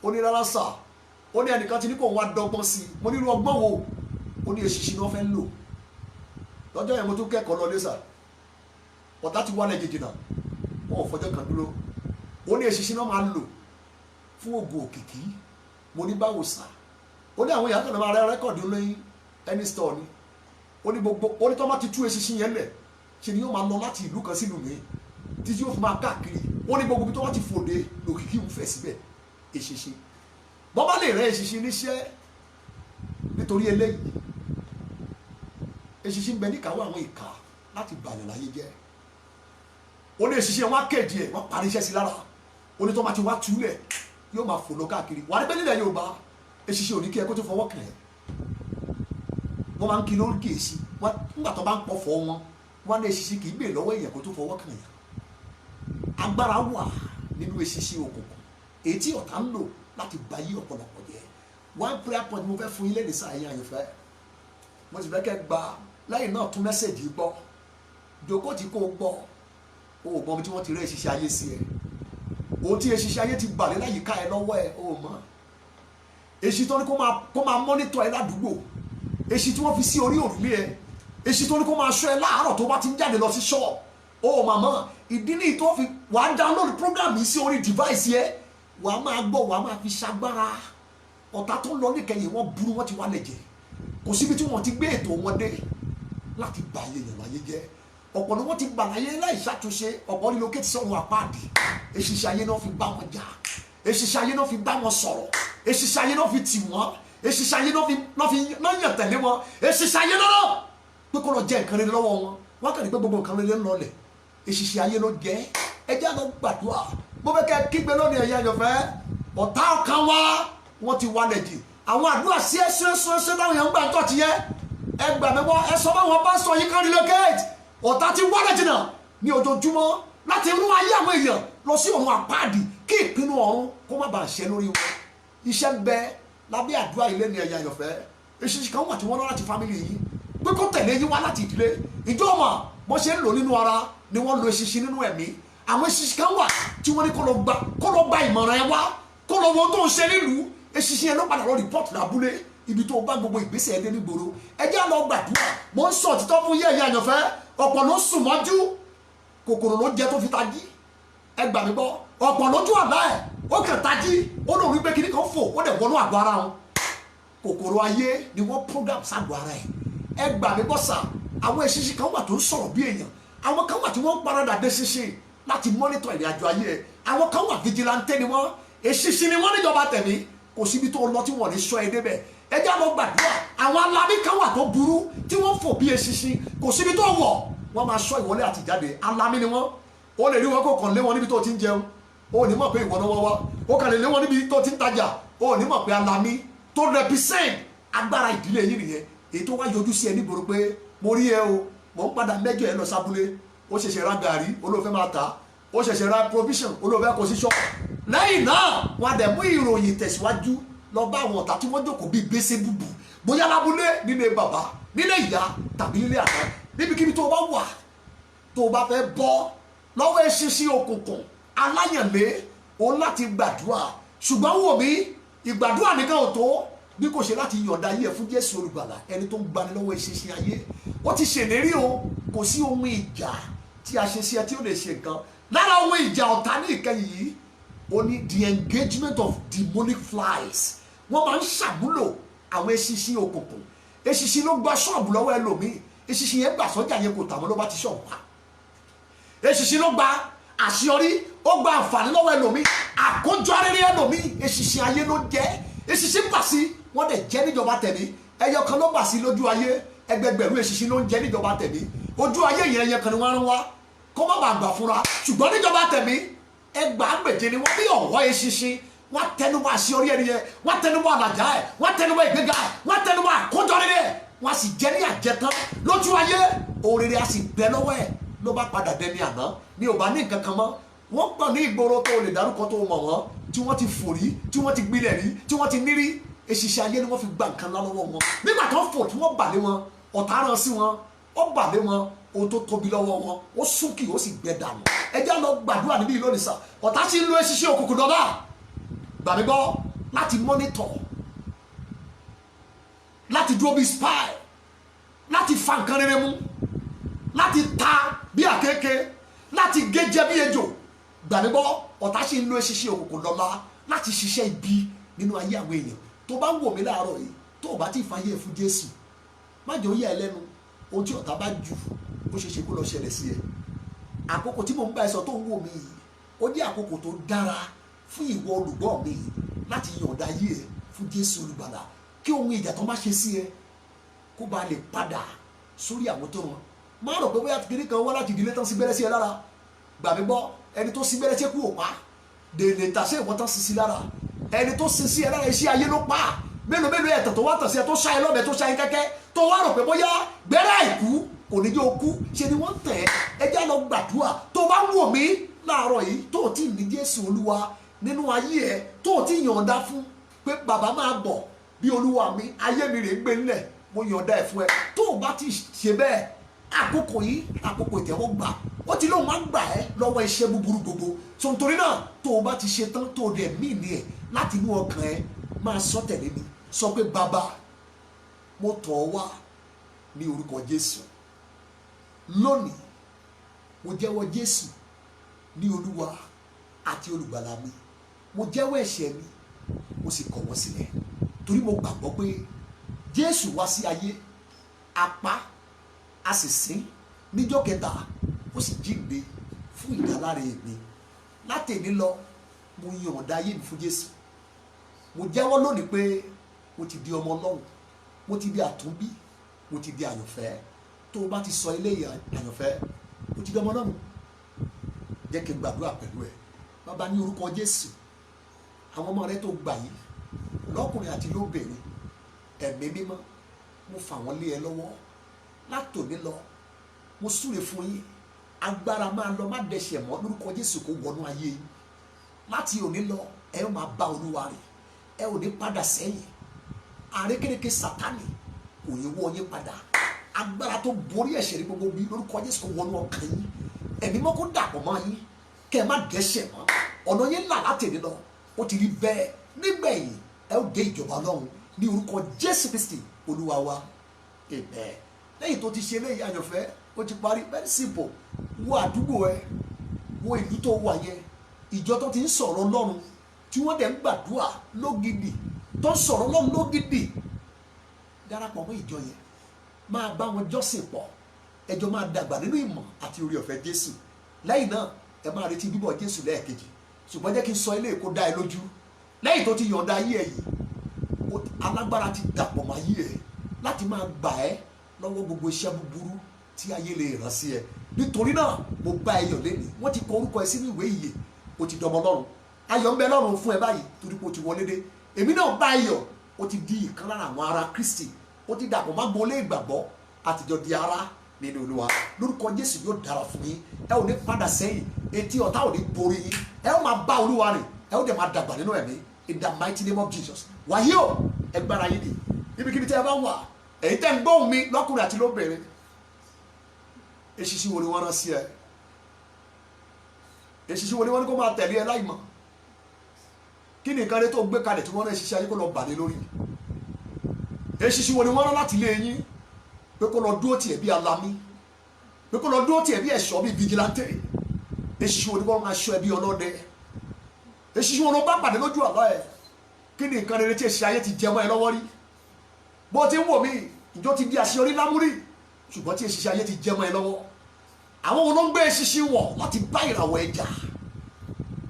ó ní rárá sà ó ní ẹnìkan ti ní kò wá dọ́gbọ́n sí i mo ní irú ọgbọ́n wo ó ní eṣinṣin náà fẹ́ lò lọ́jọ́ yẹn mo tún kẹ́kọ̀ọ́ lọ lẹ́sà ọ̀tá ti wálẹ̀ jìjìnà wọn ò fọjọ́ kan dúró ó ní eṣinṣin náà máa lò fún ògùn òkìkí mo ní báwo sà ó ní àwọn ìyàtọ̀ náà máa rẹ rẹ́kọ̀dì lóyún ẹni store ni ó ní gbogbo ó ní tó máa ti tú eṣinṣin yẹn lẹ̀ ṣe ni yóò máa lọ láti ìlú kan sí ìlú mi títí yóò fi máa káàkiri ó ní gbogbo bí tó wọ́n ti fòde lòkìkí ń fẹ́ síbẹ̀ eṣinṣin bọ́ bá lè rẹ eṣinṣin níṣẹ́ nítorí eléyìí eṣinṣin bẹ níkàwé àwọn ìka láti bàyàn láyé jẹ́ ó ní eṣinṣin wọn kéde ẹ̀ wọ́n parí iṣẹ́ sí lára ó ní tó máa ti wá túlẹ̀ yóò máa fò lọ káàkiri wà ní bẹ́ẹ̀ nílẹ̀ Yorùbá eṣinṣin ò ní kí ẹ kó tó fọwọ́ kàn ẹ́ wọ́n máa ń kí lórí èsì wọ́n nígbà tó bá ń pọ̀ fọ́ wọn wọ́n ní eṣinṣin kì í bèè lọ́wọ́ èèyàn kó tó fọwọ́ kàn yàn agbára wà nínú eṣinṣin òkùnkùn èyí tí ọ̀tá ń lò láti bá yí ọ̀pọ̀lọpọ̀ jẹ́ one prayer point mo fẹ́ fún yín lẹ́nu sáà yín àyànfẹ́ mo sì fẹ́ kẹ́ gba lẹ́yìn náà tún mẹ́sẹ̀jì gbọ́ jòkó tí kò gbọ́ o ò mọ bí tí wọ́n ti rẹ́ eṣinṣin ayé sí ẹ ohun tí eṣinṣin ayé ti bàlẹ́ láyìíká ẹ lọ́wọ́ ẹ o ò mọ̀ èṣì tó ní kó máa mọ́nítọ̀ ẹ ládùúgbò èṣì tí wọ́n fi sí orí òrùlé ẹ èṣì tó ní kó máa ṣọ́ ẹ láàárọ̀ tó bá ti ń jáde lọ sí ṣọ́ọ̀ o ò màmá ìdí ní tó fi wàá download program yìí sí orí device yẹ wàá máa gbọ́ wàá máa fi ṣagbára ọ̀tá tó ń lọ níkẹyìn wọ́n burú wọ́n ti wá lẹ̀jẹ̀ kò síbi tí wọ́n ti gbé ètò wọn dé láti bà ayé yẹn láyé jẹ́ ọ̀pọ̀ ni wọ́n ti bà láyé láì ṣàtúnṣe ọ̀pọ̀ relocate sọ̀rọ̀ àpáàdì eṣinṣin ayé náà fi bá wọn jà eṣinṣin ayé náà fi bá wọn sọ̀rọ̀ eṣinṣin ayé náà fi tì wọ́n eṣinṣin ayé náà yàn tẹ̀lé wọn eṣinṣin ayé náà pé kó lọ jẹ nǹkan rere lọ́wọ́ wọn wọ́n kàn ní pé gbogbo nǹkan rere ń lọlẹ̀ eṣinṣin ayé ló jẹ́ ẹjẹ́ àlọ́ gbàdúrà mo fẹ́ kẹ́ kígbe lónìí ẹ̀yà àyànfẹ́ ọ̀tá ọkàn wa wọ́n ti wálẹ̀ jì àwọn àdúrà sí ẹsẹ̀ táwọn èèyàn ń gbà ń tọ́ ti yẹ ẹ gbà mí wọ́n ẹ sọ fáwọn pásítọ̀ yìí kan relocate ọ̀tá ti wálẹ̀ jìnnà ní ojoojúmọ́ láti rún ayé àwọn èèyàn lọ sí ọ̀run àpáàdì kí ìpinnu ọ̀run kó má bàa ṣẹ lórí wọn iṣẹ́ ń bẹ lábẹ́ àdúrà ilé ní ẹ̀yà àyànfẹ́ eṣinṣin kan wà tí wọ́n lọ láti family yìí pé kó tẹ̀lé yín wá láti ìdílé ìjọ ọmọ bọ́n ṣe ń lò nínú ara ni wọ́n lo eṣinṣin nínú ẹ̀mí àwọn eṣinṣin kan wà tí wọ́n ní kó lọ gba ìmọ̀ràn ẹ wá kó lọ wo tó ń ṣe nílùú eṣinṣin yẹn ló padà lọ rìpọ́ọ̀tì lábúlé ibi tó bá gbogbo ìgbésẹ̀ ẹdẹ nígboro ẹjẹ́ àlọ́ gbàdúrà mo ń sọ òtítọ́ fún yẹ́ ẹ̀yà àyànfẹ́ ọ̀pọ̀ ló sùn mọ́jú kòkòrò ló jẹ tó fi tají ẹ gbà mí gbọ́ ọ̀pọ̀ lójú àlá ẹ̀ ó kàn tají ó lóun rí pé kíní kan fò ó dẹ̀ wọnú àgọ́ ara wọn kòkòrò ayé ni wọ́n program ságọ́ ara ẹ̀ ẹ gbà mí gbọ́ sà àwọn eṣinṣin kan wà tó ń sọ̀rọ̀ bí èèyàn àwọn kan wà tí wọ́n ń paradà dé ṣinṣin láti mọ́nítọ̀ ìrìn àjò ayé ẹ̀ àwọn kan wà vigilante ni wọ́n eṣinṣin ni wọ́n níjọba tẹ̀mí kò síbi tó lọ tí wọ́n ní sọ ẹ débẹ̀ ẹ já lọ gbàdúrà àwọn alábí kan wà tó burú tí wọ́n fò bí eṣinṣin kò síbi tó wọ̀ wọ́n máa sọ ìwọlé àti ìjáde alámí ni wọ́n ó lè rí wọn kó kàn lé wọn níbi tó ti ń jẹun ó ní mọ̀ pé ìwọ náà wọ́n wá ó kàn lè lé wọn níbi tó ti ń tajà ó ní mọ̀ pé alámí tó represent agbára ìdílé yìí nìyẹn èyí tó wá yọjú sí ẹ nígboro pé mo rí ẹ o mo ń padà mẹ́jọ ẹ lọ sábúlé ó ṣẹ̀ṣẹ̀ ra gàrí olóòfẹ́ máa ta ó ṣẹ̀ṣẹ̀ ra provision olóòfẹ́ kò sí ṣọ́ọ̀bù lẹ́yìn náà wọn àdẹ̀ mú ìròyìn tẹ̀síwájú lọ bá àwọn ọ̀tá tí wọ́n jókòó bíi gbèsè búbù bóyá lábúlé nílé bàbá nílé ìyá tàbí nílé àná níbikíbi tó bá wà tó bá fẹ́ bọ́ lọ́wọ́ eṣinṣin òkùnkùn aláyànlé òun láti gbàdúrà ṣùgbọ́n wò mí ìgbàdúrà nìkan ò tó bí kò ṣe láti yọ̀ǹda ayé ẹ̀ fún Jésù olùgbàlà ẹni tó ń gbani lọ́wọ́ eṣinṣin ayé ó ti ṣèlérí o kò sí ohun ìjà tí a ṣe sí ẹ tí ó lè ṣe nǹkan lára ohun ìjà ọ̀tá ní ìkẹyìn yìí ó ní the engagement of demonic flies wọ́n máa ń ṣàmúlò àwọn eṣinṣin òkùnkùn eṣinṣin ló gba ṣọ́ọ̀bù lọ́wọ́ ẹlòmíì eṣinṣin yẹn gbà sọ́jà yẹn kò tà wọ́n ló bá ti ṣọ́ọ̀bù pa eṣinṣin ló gba àṣeyọrí ó gba àǹfààní lọ́wọ́ ẹlòmíì àkójọ arẹ́rẹ́ ẹlòmíì eṣinṣin ayé ló jẹ́ eṣinṣin bà sí wọ́n dẹ̀ jẹ́ níjọba tẹ̀mí ẹyọ kan ló bà sí lójú ayé ẹgbẹgbẹ̀rún eṣinṣin ló ń jẹ́ níjọba tẹ̀mí ojú ayé yẹn ẹyẹ kan ni wọ́n rán wá kó má bàa gbà fúnra ṣùgbọ́n níjọba tẹ̀mí ẹgbàágbèje ni wọ́n bí ọ̀wọ́ eṣinṣin wọ́n tẹnumọ́ àṣeyọrí ẹni yẹn wọ́n tẹnumọ́ àlàjá ẹ̀ wọ́n tẹnumọ́ ìgbéga ẹ̀ wọ́n tẹnumọ́ àkójọ rere ẹ̀ wọ́n sì jẹ́ ní àjẹtán lójú ayé òun rere a sì gbẹ lọ́wọ́ ẹ̀ ló bá padà dẹni àná ní ò bá ní nǹkan kan mọ́ wọ́n pọ̀ ní ìgboro tó lè dárúkọ tó mọ̀ wọ́n tí wọ́n ti fò rí tí wọ́n ti gbilẹ̀ rí tí wọ́n ti nírí eṣinṣin ayé ni wọ́n fi gba nǹkan lọ́wọ́ wọn nígbà tó ń fò tí wọ́n bà lé wọn ọ̀tá rán sí wọn ó bà lé wọn ohun tó tóbi lọ́wọ́ wọn ó súnkì ó sì gbẹ dànù ẹjẹ́ lọ gbàdúrà níbí lónìí sà. Ọ̀tá sì ń lo eṣinṣin òkùnkùn dọ́là gbà mí gbọ́ láti mọ́nítọ̀, láti dúró bí spy, láti fa nǹkan rere mú, láti ta bí àkékè, láti géjẹ bí ejò gbà mí gbọ́. Ọ̀tá sì ń lo eṣinṣin òkùnkùn dọ́là láti ṣiṣẹ́ ibi nínú ayé àwọn èèyàn. Tó bá ń wò mí láàárọ̀ yìí tó o bá ti fàyè fún Jésù, má jẹ́ ó yà ẹ́ lẹ́nu ohun tí ọ̀tá bá jù ó ṣe kó lọ ṣẹlẹ̀ sí ẹ. Àkókò tí mo ń bá ẹ sọ tó ń wò mí yìí ó jẹ́ àkókò tó dára fún ìwọ olùgbọ́ mi láti yọ̀ǹda ayé ẹ fún Jésù olùgbàlà, kí ohun ìjà tó má ṣe sí ẹ kó ba lè padà sórí àwọn tó rán. Má rò pé bóyá kiri kan wá láti ìdílé tán sí gbẹ́rẹ́ sí ẹ lára. Gbà mí gbọ́, ẹni tó sí gbẹ́rẹ́ sí kú ò pa, dèlè tàṣẹ ìwọ́n tán sí sí lára. Ẹni tó sí sí ẹ lára iṣẹ́ ayé ló pa. Mélòó ẹ̀tàn tó wá tàn sí ẹ tó ṣá ẹ lọ́bẹ̀ tó ṣá ẹ kẹ́kẹ́ tó wá rò pé bóyá gbẹ́rẹ́ àìkú kò ní jẹ́ okú ṣe ni wọ́n tẹ̀ ẹ́. Ẹ já lọ gbàdúrà. Tó bá wò mí láàárọ̀ yìí tó ò tí ì ní Jésù Olúwa nínú ayé ẹ, tó ò tí ì yọ̀ǹda fún pé bàbá máa bọ̀ bí Olúwa mi, ayé mi rè é gbé ńlẹ̀, mo yọ̀ǹda ẹ̀ fún ẹ. Tó o bá ti ṣe bẹ́ẹ̀, àkókò yìí àkókò ìtẹ́wọ́gbà ó ti lóun máa ń gbà ẹ́ lọ́wọ́ iṣẹ́ búburú gbogbo. So nítorí náà tó o bá ti ṣe tán tó o dẹ̀ mí ní ẹ̀ láti inú ọkàn ẹ máa sọ tẹ̀lé mi, sọ pé bàbá mo tọ̀ ọ́ wá ní orúkọ Jésù. Lónìí mo jẹ́wọ́ Jésù ní Olúwa àti olùgbàlà mi. Mo jẹ́wọ́ ẹ̀ṣẹ̀ mi mo sì kọ̀ wọ́n sílẹ̀ torí mo gbàgbọ́ pé Jésù wá sí ayé, a pa a sì sìn níjọ́ kẹta ó sì jíǹde fún ìdáláre mi. Látẹ̀ní lọ mo yọ̀ǹda ayé mi fún Jésù. Mo jẹ́wọ́ lónìí pé mo ti di ọmọ Ọlọ́run, mo ti di àtúnbí, mo ti di àyànfẹ́. Tó o bá ti sọ ilé àyànfẹ́ mo ti di ọmọ Ọlọ́run. Jẹ́ kí n gbàdúrà pẹ̀lú ẹ. Bàbá ní orúkọ Jésù, àwọn ọmọ rẹ tó gbà yìí lọ́kùnrin àti lóbìnrin, ẹ̀mí mímọ́ mo fà wọ́n lé ẹ lọ́wọ́. Látòní lọ mo súre fún yín, agbára máa lọ má dẹ̀ṣẹ̀ mọ́ lórúkọ Jésù kó wọnú ayé yín. Láti òní lọ ẹ ó máa bá Olúwa rìn, ẹ ò ní padà sẹ́yìn. Àrékérekè Sátánì kò ní wọ́ yín padà. Agbára tó borí ẹ̀ṣẹ̀ rí gbogbo bí lórúkọ Jésù kó wọnú ọkàn yín. Ẹ̀mí mọ́ kó dàpọ̀ mọ́ yín kẹ́ ẹ má dẹ́ṣẹ̀ mọ́. Ọ̀nà yín là látẹ̀ní lọ ó ti rí bẹ́ẹ̀. Nígbẹ̀yìn ẹ ó dé ìjọba Ọlọ́run ní orúkọ Jésù Kristi Olúwa wa. Amen. Lẹ́yìn tó ti ṣe eléyìí àyànfẹ́ ó ti parí. Very simple. Wo àdúgbò ẹ, wo ìlú tó wà yẹn, ìjọ tó ti ń sọ̀rọ̀ Ọlọ́run tí wọ́n dẹ̀ ń gbàdúrà lógidì tó ń sọ̀rọ̀ Ọlọ́run lógidì, darapọ̀ mọ́ ìjọ yẹn, máa bá wọn jọ́sìn pọ̀, ẹjọ́ máa dàgbà nínú ìmọ̀ àti oore ọ̀fẹ́ Jésù. Lẹ́yìn náà ẹ máa retí bíbọ̀ Jésù lẹ́ẹ̀kejì. Ṣùgbọ́n jẹ́ kí n sọ ilé kó dá ẹ lójú, lẹ́yìn tó ti yọ̀ǹda ayé ẹ yìí, alágbára ti dàpọ̀ mọ́ ayé ẹ láti máa gbà ẹ́ lọ́wọ́ gbogbo iṣẹ́ búburú tí ayé lè rán sí ẹ. Nítorí náà mo bá ẹ yọ̀ lẹ́nu, wọ́n ti kọ orúkọ ẹ sínú ìwé ìyè, o ti dọmọ Ọlọ́run. Ayọ̀ ń bẹ lọ́run fún ẹ báyìí torí pé o ti wọlé dé. Èmi náà bá ẹ yọ̀, o ti di ìkan lára àwọn ará Kristi, o ti dàpọ̀ má gbolé ìgbàgbọ́, àtijọ́ di ara nínú Olúwa. Lórúkọ Jésù yóò dára fún yín, ẹ ò ní padà sẹ́yìn, etí ọ̀tá ò ní borí yín, ẹ ó máa bá Olúwa rìn, ẹ ó dẹ̀ máa dàgbà nínú ẹ̀mí in the mighty name of Jesus. Wàyí o ẹ gbára yín ni ibikíbi tí ẹ bá wà, èyí tẹ́ ń gbóhùn mi lọ́kùnrin àti lóbìnrin, eṣinṣin wo ni wọ́n rán sí ẹ? Eṣinṣin wo ni wọ́n ní kó máa tẹ̀lé ẹ láì mọ̀? Kí ni nǹkan rẹ tó gbé kalẹ̀ tí wọ́n rán eṣinṣin ayé kó lọ bàlẹ́ lórí? Eṣinṣin wo ni wọ́n rán láti ilé yín pé kó lọ dúró tiẹ̀ bí alamí, pé kó lọ dúró tiẹ̀ bí ẹ̀ṣọ́ bí vigilante? Eṣinṣin wo ni wọ́n máa ṣọ́ ẹ bí ọlọ́dẹ? Eṣinṣin wo ló bá pàdé lójú àlá ẹ? Kí ni nǹkan rere tí eṣinṣin ayé ti jẹ mọ́ ẹ lọ́wọ́ rí? Bó ti ń wò mí ìjọ ti di àṣeyọrí lámúrí, ṣùgbọ́n tí eṣinṣin ayé ti jẹ mọ́ ẹ lọ́wọ́. Àwọn wo ló ń gbé eṣinṣin wọ̀ láti bá ìràwọ̀ ẹ jà?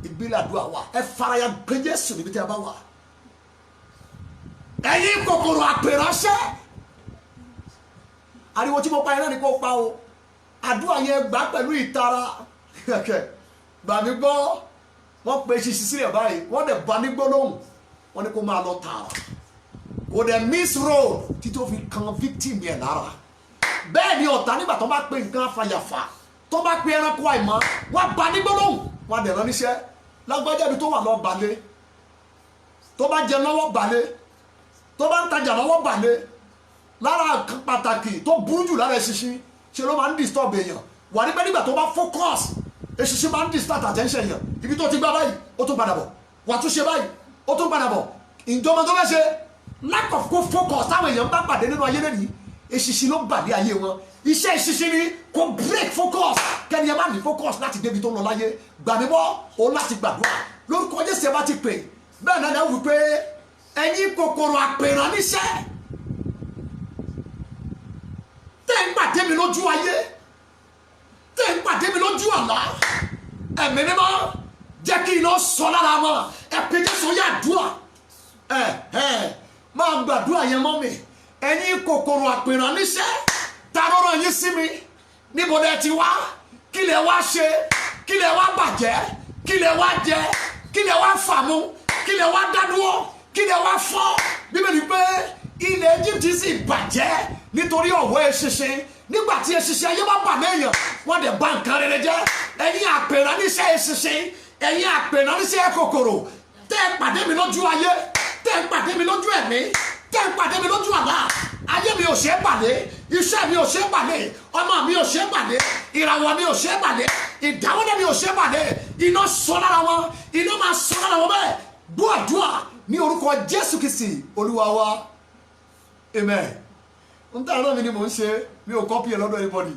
Ìgbélé àdúrà wa, ẹ faraya gbé Jésù níbi tí a bá wà. Ẹ̀yin kòkòrò àpèránṣẹ́, ariwo tí mo pa iná ni kò pa o. Àdúrà yẹn gbà pẹ̀lú ìtara. Gbà mí gbọ́, wọ́n pe eṣinṣin sílẹ̀ báyìí, wọ́n dẹ̀ bá ní gbólóhùn, wọ́n ní kó máa lọ tààrà. Kò dẹ̀ miss road títí ó fi kan victim yẹn lára. Bẹ́ẹ̀ ni ọ̀tá nígbà tó bá pe nǹkan afàyàfà, tó bá pe ẹranko àìmọ́, wọ́n bá ní gbólóhùn, wọ́n dẹ̀ rán níṣẹ́. Lágbájá ibi tó wà lọ balẹ̀, tó bá jẹ lọ́wọ́ balẹ̀, tó bá ń tajà lọ́wọ́ balẹ̀. Lára nǹkan pàtàkì tó burú jù lára eṣinṣin ṣe ló máa ń disturb èèyàn. Wà nígbà nígbà tó bá focus eṣinṣin máa ń distract attention yẹn ibi tó ti gbá báyìí ó tún padà bọ̀ wà tún ṣe báyìí ó tún padà bọ̀ ìjọba tó fẹ́ ṣe lack of focus táwọn èèyàn bá pàdé nínú ayé lẹ́nìí eṣinṣin ló bà lé ayé wọn iṣẹ́ eṣinṣin ni kò break focus kẹ́ni ẹ má ní focus láti débi tó ń lọ láyé gbàmíbọ́ òun láti gbàdúrà lórúkọ Jésù ẹ bá ti pè bẹ́ẹ̀ náà wù pé ẹ̀yin kòkòrò àpèrán níṣẹ́ tẹ́ ń pàdé mi lójú ayé tẹ́ ń pàdé mi lójú àlá ẹ̀mí mímọ́ jẹ́ kí iná sọ lára wọn ẹ̀pẹ́ Jésù yà dùà máa gbàdúrà yẹn mọ́ mi ẹ̀yin kòkòrò àpèrán níṣẹ́ ta ló rán yín sí mi níbo lẹ ti wá kí lẹ wá ṣe kí lẹ wá bàjẹ́ kí lẹ wá jẹ kí lẹ wá fàmú kí lẹ wá dádúró kí lẹ wá fọ́ Bíbélì pé ilẹ̀ Egypt sì bàjẹ́ nítorí ọ̀wọ́ eṣinṣin nígbà tí eṣinṣin ayé bá bà mẹ́yàn wọ́n dẹ̀ bà nǹkan rere jẹ́ ẹ̀yin àpèrán níṣẹ́ eṣinṣin ẹ̀yin àpèrán níṣẹ́ kòkòrò tẹ́ ẹ pàdé mi lójú ayé tẹ́ ẹ pàdé mi lójú ẹ̀mí tẹ́ ẹ pàdé mi lójú àlá ayé mi ò ṣe é pàdé iṣẹ́ mi ò ṣe é pàdé ọmọ mi ò ṣe é pàdé ìràwọ̀ mi ò ṣe é pàdé ìdáwọ́lé mi ò ṣe é pàdé iná sọ lára wọn iná máa sọ lára wọn bẹ́ẹ̀ gbọ́ àdúrà ní orúkọ Jésù Kristi Olúwa wa amen. n tẹ́ àná mi ni mò ń ṣe mi ò kọ́pì ẹ̀ lọ́dọ̀ anybody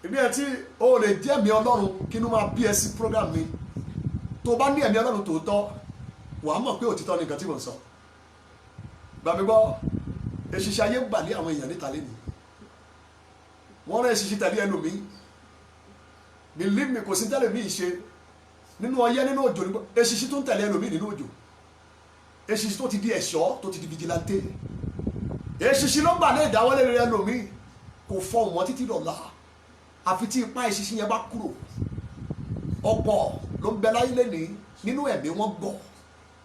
ìbí ẹ̀ tí o lè jẹ́ ẹ̀mí Ọlọ́run kí inú máa bí ẹ sí program mi tó o bá ní ẹ̀mí Ọlọ́run tòótọ́ wàá mọ̀ pé òtítọ́ ni nǹkan tí mò ń sọ gbàmí gbọ́ eṣinṣin ayé gbàlẹ́ àwọn èèyàn níta lẹ́nu wọ́n rán eṣinṣin tẹ̀lé ẹlòmíì believe me kò sí tẹ́lẹ̀ mí ṣe nínú ọyẹ́ nínú òjò nígbà eṣinṣin tó ń tẹ̀lé ẹlòmíì nínú òjò eṣinṣin tó ti di ẹ̀ṣọ́ tó ti di vigilante eṣinṣin ló gbàlẹ́ ìdáwọ́lé rẹ ẹlòmíì kò fọ wọn títí lọ́la àfi tí ipá eṣinṣin yẹn bá kúrò ọ̀pọ̀ ló ń bẹ láyé lẹ́nìí nínú ẹ̀mí wọn gbọ́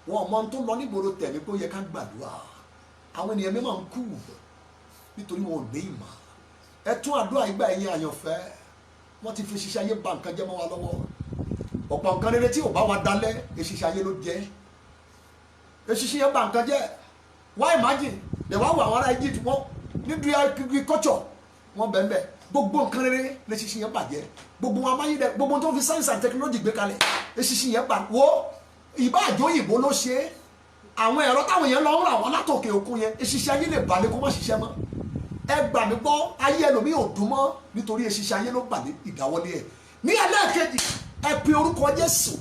wọn mọ tó lọ nígboro tẹ̀mí pé ó yẹ ká gbàdúrà àwọn ènìyàn mímọ́ ń kú nítorí wọn ò ní ìmọ̀ ẹ tún àdúrà ìgbà ẹ̀yìn àyànfẹ́ wọ́n ti fi ṣiṣẹ́ ayé ba nǹkan jẹ́ mọ́ wa lọ́wọ́ ọ̀pọ̀ nǹkan rere tí ò bá wa dalẹ̀ eṣiṣẹ́ ayé ló jẹ́ eṣiṣẹ́ yẹn ba nǹkan jẹ́ wá imagine lè wá wọ àwọn ará Egypt wọn nídìí agriculture wọn bẹ̀ẹ̀ gbogbo nǹkan rere lè ṣiṣẹ́ yẹn bàjẹ́ gbogbo wọn amáyédẹ gbogbo tó fi science and technology gbé kalẹ̀ eṣiṣẹ́ yẹn bà wo ìbáàjò òyìnbó ló ṣe é àwọn ẹ̀rọ táwọn yẹn lọ ń rà wọ́n látòkè òkun yẹn eṣiṣẹ́ ayé lè balẹ̀ kó má ṣiṣẹ́ mọ́ ẹ gbà mí gbọ́ ayé ẹlòmíì ò dùn mọ́ nítorí eṣiṣẹ́ ayé ló balẹ̀ ìdáwọ́lé ẹ̀ ní ẹlẹ́ẹ̀kejì ẹ pe orúkọ Jésù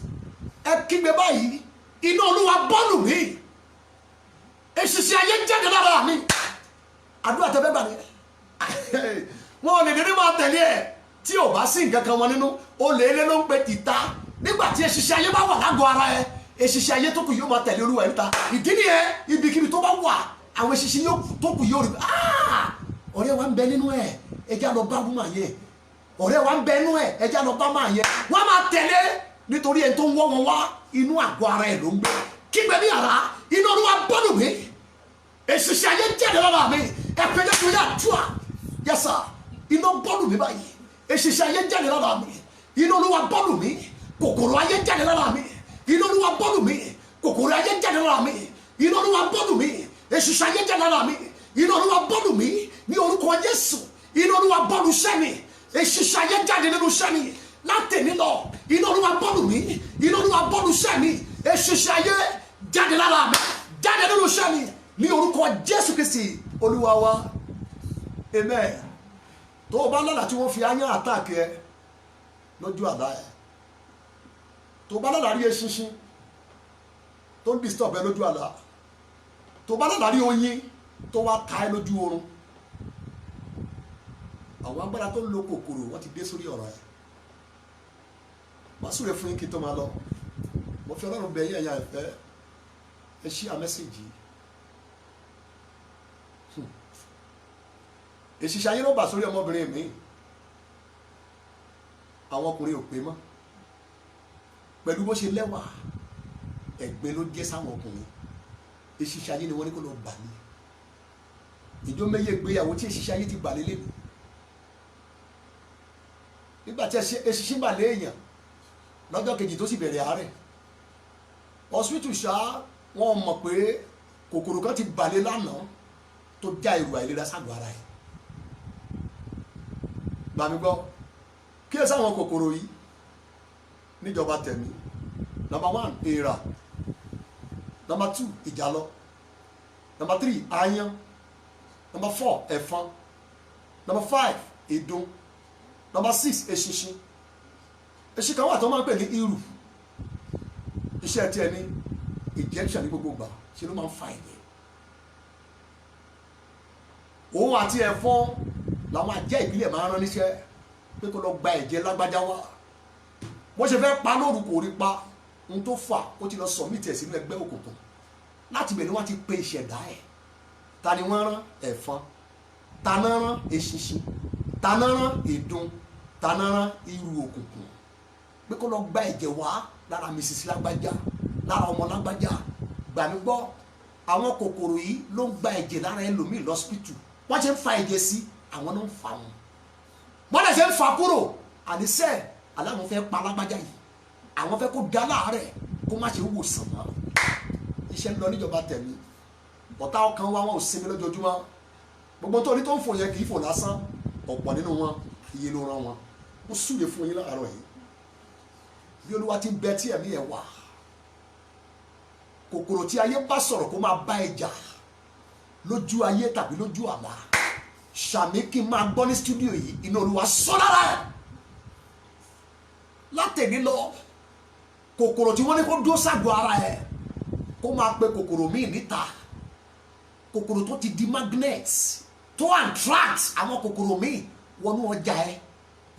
ẹ kígbe báyìí iná Olúwa bọ́ọ̀lù mi eṣiṣẹ́ ayé jáde lára mi àdúrà tẹ bẹ́ẹ̀ bà ní wọn ò lè dédé máa tẹ̀lé ẹ tí ò bá sí nǹkan kan wọn nínú ó lè lé ló ń pe tìta nígbà tí eṣiṣẹ́ ayé bá wà lágọ̀ọ́ ara ẹ eṣiṣẹ́ ayé tó kù yóò máa tẹ̀lé Olúwa níta ìdí nìyẹn ibikíbi tó bá wà àwọn eṣiṣẹ́ tó kù yóò rí ọ̀rẹ́ wa ń bẹ nínú ẹ̀ ẹjẹ́ lọ bá wúmà yẹn ọ̀rẹ́ wa ń bẹ nínú ẹ̀ ẹjẹ́ lọ bá máa yẹn wọ́n máa tẹ̀lé nítorí ẹni tó ń wọ́ wọn wá inú àgọ́ ara ẹ̀ ló ń gbé kígbe ní àrá iná Olúwa bọ́ọ̀lù mi eṣiṣẹ́ ayé jáde lára mi ẹ̀pẹ́ jẹ́ tó yà túà yẹ́sà iná bọ́ọ̀lù mi báyìí eṣiṣẹ́ ayé jáde lára mi iná Olúwa bọ́ọ̀lù mi kòkòrò ayé jáde lára mi iná Olúwa bọ́ọ̀lù mi kòkòrò ayé jáde lára mi iná Olúwa bọ́ọ̀lù mi eṣiṣẹ́ ayé jáde lára mi iná Olúwa bọ́ọ̀lù mi ní orúkọ Jésù iná Olúwa bọ́ọ̀lù sẹ́mi eṣiṣẹ́ ayé jáde nínú sẹ́mi látẹ̀ní lọ iná Olúwa bọ́ọ̀lù mi iná Olúwa bọ́ọ̀lù sẹ́mi eṣiṣẹ́ ayé jáde lára mi jáde nínú sẹ́mi ní orúkọ Jésù Kristi Olúwa wa amen. tó o bá lọ́la tí wọ́n fi áyán àtàkì ẹ lójú àlá ẹ tó bá lọ́la rí eṣinṣin tó ń disturb ẹ lójú àlá tó bá lọ́la rí oyin tó wá ta ẹ lójú oorun àwọn agbára tó ń lo kòkòrò wọ́n ti dé sórí ọ̀rọ̀ ẹ má súre fún yín kí tó máa lọ mo fi Ọlọ́run bẹ̀ yín ẹ̀yà ẹ̀fẹ́ ẹ ṣí à mẹ́sẹ̀gì eṣiṣẹ́ ayé ló bà sórí ọmọbìnrin mi àwọn ọkùnrin ò pé mọ́ pẹ̀lú bó ṣe lẹ́wà ẹ̀gbẹ́ ló jẹ́ sáwọn ọkùnrin eṣiṣẹ́ ayé ni wọ́n ní kó lọ bà ní ìjọ méye gbéyàwó tí eṣiṣẹ́ ayé ti bà lé lẹ́nu nígbà tí eṣiṣẹ́ bà lé èèyàn lọ́jọ́ kejì tó sì bẹ̀rẹ̀ àárẹ̀ hospital ṣá wọ́n mọ̀ pé kòkòrò kan ti bà lé lánàá tó já èrò àìlera ságọ́ ara ẹ̀ gbàmí gbọ́ kí ẹ sáwọn kòkòrò yìí níjọba tẹ̀mí. Number 1 èèrà. Number 2 ìjàlọ. Number 3 aáyán. Number 4 ẹ̀fọn. Number 5 èdùn. Number 6 eṣinṣin. Eṣin kan wà tó máa ń pè ní irù. Iṣẹ́ tiẹ̀ ní injection ní gbogbo ìgbà ṣe ló máa ń fa ẹ̀jẹ̀. Òun àti ẹ̀fọn làwọn àjẹ́ ìbílẹ̀ máa ń rán níṣẹ́ pé kó lọ gba ẹ̀jẹ̀ lágbájá wá. Wọ́n ṣe fẹ́ pa lóru kò rí pa. Ohun tó fà ó ti lọ submit ẹ̀ sínú ẹgbẹ́ òkùnkùn. Láti bẹ̀rẹ̀ wọ́n ti pe ìṣẹ̀dá ẹ̀. Ta ni wọ́n rán? Ẹ̀fọn. Ta náà rán? Eṣinṣin. Ta náà rán? Èdùn. Ta náà rán? Irú òkùnkùn. Pé kó lọ gba ẹ̀jẹ̀ wá lára Mrs. lágbájá, lára ọmọ lágbájá. Gbà mí gbọ́, àwọn kòkòrò yìí ló ń gba ẹ̀jẹ̀ lára ẹlòmíì lọ́sípítù. Wọ́n ṣe ń fa ẹ̀jẹ̀ sí, àwọn náà ń fa wọn. Wọ́n lè ṣe ń fa kúrò. Àníṣe aláwọn fẹ́ pa lágbájá yìí. Àwọn fẹ́ kó dá láàárẹ̀ kó má ṣe wòsàn mọ́. Iṣẹ́ ń lọ níjọba tẹ̀mí. Ọ̀tá ọkàn wa wọn ò sinmi lójoojúmọ́. Gbogbo tó ní tó ń fò yẹn kì í fò lásán. Ọ̀pọ̀ nínú wọn iye ló rán wọn. Ó súre fún yín láàárọ̀ yìí. Bí Olúwa ti ń bẹ tí ẹ̀mí ẹ̀ wà. Kòkòrò tí ayé bá sọ̀rọ̀ kó máa bá ẹ jà lójú ayé tàbí lójú àlá. Ṣàmì kí n máa gbọ́ ní stúdíò yìí, iná Olúwa sọ lára ẹ̀. Látẹ̀ní lọ, kòkòrò tí wọ́n ní kó dó ságọ́ ara ẹ̀ kó máa pe kòkòrò míì níta. Kòkòrò tó ti di magnet tó attract àwọn kòkòrò míì wọnú ọjà ẹ̀,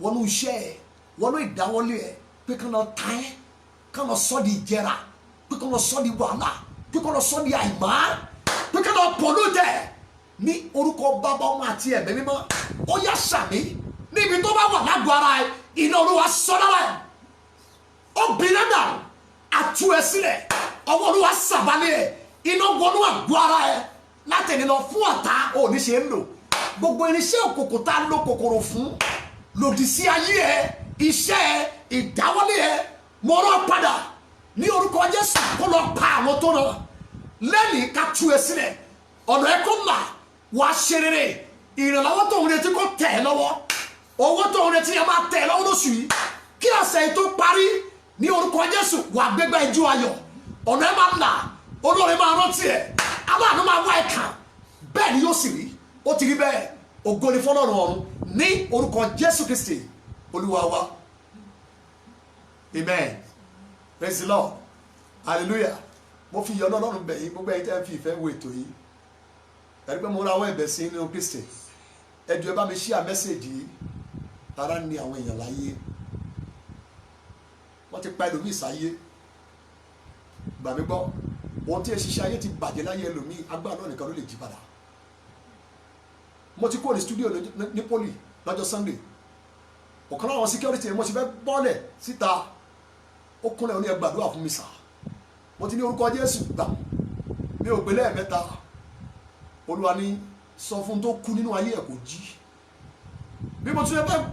wọnú iṣẹ́ ẹ̀, wọnú ìdáwọ́lé ẹ̀ pé kí wọ́n lọ ta ẹ́, kí wọ́n lọ sọ́ di ìjẹra, pé kí wọ́n lọ sọ́ di wàhálà, pé kí wọ́n lọ sọ́ di àìmọ́, pé kí wọ́n lọ pollute ní orúkọ Bàbá Ọmọ àti Ẹ̀mí Mímọ́. Ó yá sàmì níbi tó bá wà lágọ̀ọ́ ara ẹ̀, iná Olúwa sọ lára ẹ̀. Obìnrin náà àtú ẹ sílẹ̀, ọwọ́ Olúwa sàbálẹ̀ ẹ̀, iná wọnú àgọ́ ara ẹ̀. Látẹ̀ni lọ fún ọ̀tá òní ṣe ń lò. Gbogbo irinṣẹ́ òkùnkùn tá a lo kòkòrò fún lòdì sí ayé ẹ̀, iṣẹ́ ẹ̀, ìdáwọ́lé ẹ̀, mo rán padà ní orúkọ Jésù kó lọ pa àwọn tó rán. Lẹ́nìí ká tú ẹ sílẹ̀, ọ̀nà ẹ kó là wá ṣe rere. Ìrànlọ́wọ́ tó ń retí kó tẹ̀ ẹ́ lọ́wọ́, owó tó ń retí ẹ máa tẹ̀ ẹ́ lọ́wọ́ lóṣù yìí. Kí ọ̀sẹ̀ yìí tó parí ní orúkọ Jésù wà gbégbá ijó ayọ̀, ọ̀nà ẹ máa là, olóore máa rántí ẹ̀, aláàánú máa wá ẹ̀ kàn. Bẹ́ẹ̀ ni yóò sì rí, ó ti rí bẹ́ẹ̀. Ògo ni fọ́lọ́run ọ̀run ní orúkọ Jésù Kristi Olúwa wa. Amen. Praise the Lord. Hallelujah. Mo fi ìyọ́nú Ọlọ́run bẹ̀ yín, gbogbo ẹ̀yin tẹ́ ń fi ìfẹ́ wo ètò yìí. Ẹ̀rí pé mo ra àwọn ẹ̀bẹ̀ sí nínú Kristi. Ẹ jọ̀ọ́ ẹ bá mi share message yìí. Tara ní àwọn èèyàn láyé. Wọ́n ti pa ẹlòmíì sáyé. Gbà mí gbọ́. Ohun tí ẹ ṣiṣẹ́ ayé ti bàjẹ́ láyé ẹlòmíì, agbára náà nìkan ló lè jí padà. Mo ti kúrò ní studio ní poli lọ́jọ́ Sunday. Ọ̀kan láwọn security mo ti fẹ́ bọ́lẹ̀ síta. Ó kúnlẹ̀ ó ní ẹ gbàdúrà fún mi sà. Mo ti ní orúkọ Jésù gbà. Mi ò gbé lẹ́ẹ̀mẹ́ta. Olúwa ní sọ fún tó kú nínú ayé ẹ̀ kò jí. Bí mo ti fẹ́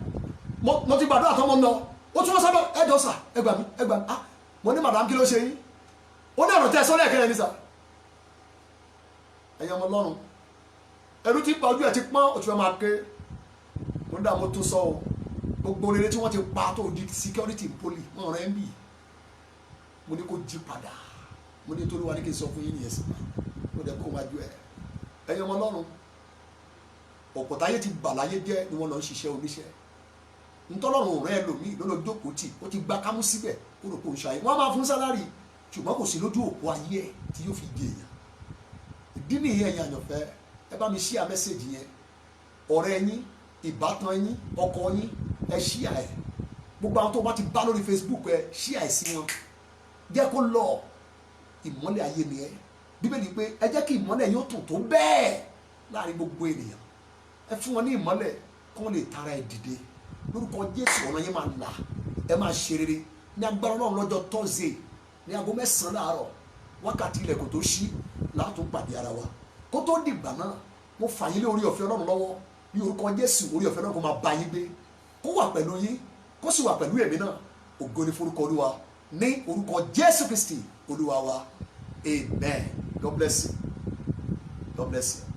mo ti gbàdúrà tán mo ń lọ. Ó tún wọ́n sábà ẹjọ́ sà ẹ gbà mí. Ah, mo ní madam kí ló ṣe yín? Ó ní ọ̀rọ̀ tẹ́ sọ́lẹ̀ ẹ̀kẹ́rẹ́ ní sà. Ẹ̀yin ọmọ Ọlọ́run. Ẹ̀rù ti pa ojú ẹ̀ ti pọ́n, ó ti fẹ́ máa ké. Mo dá mo tún sọ o. Gbogbo rere tí wọ́n ti pa tó di security poli wọ́n rẹ̀ ń bì. Mo ní kó jí padà. Mo ní Olúwa ní kí n sọ fún yín nìyẹn sí. Mo dẹ̀ kó wájú ẹ̀. Ẹ̀yin ọmọ Ọlọ́run. Ọ̀pọ̀ táyé ti bà láyé jẹ́ ni wọ́n lọ ń ṣiṣẹ́ oníṣẹ́. Ntọ́lọ́run rẹ̀ lòmíì ló lọ jókòó tì, ó ti gba kámú síbẹ̀ kó rò pé ó ń ṣayé. Wọ́n máa fún sálárì ṣùgbọ́n kò sí lójú òpó ayé ẹ̀ tí yóò fi di èèyàn. Ìdí nìyẹn ẹ̀yin àyànfẹ́, ẹ bá mi share message yẹn. Ọ̀rẹ́ yín, ìbátan yín, ọkọ yín, ẹ share ẹ̀. Gbogbo àwọn tó bá ti bá lórí Facebook ẹ share ẹ̀ sí wọn. Jẹ́ kó lọ ìmọ́lẹ̀ ayé ni ẹ. Bíbélì pé ẹ jẹ́ kí ìmọ́lẹ̀ yóò tàn tó bẹ́ẹ̀ láàrin gbogbo ènìyàn. Ẹ fún wọn ní ìmọ́lẹ̀ kí wọ́n lè tara ẹ̀ dìde. Lórúkọ Jésù ọ̀nà yẹn máa là, ẹ máa ṣe rere. Ní agbára Ọlọ́run lọ́jọ́ Thursday ní aago 9 láàárọ̀, wákàtí ilẹ̀kùn tó ṣí látún pàdé ara wa. Kó tó dìgbà náà, mo fà yín lé orí ọ̀fẹ́ Ọlọ́run lọ́wọ́. Ní orúkọ Jésù orí ọ̀fẹ́ náà kó máa bá yín gbé. Kó wà pẹ̀lú yín, kó sì wà pẹ̀lú èmi náà. Ògo ni forúkọ Olúwa ní orúkọ Jésù Kristi Olúwa wa. Amen. God bless you. God bless you.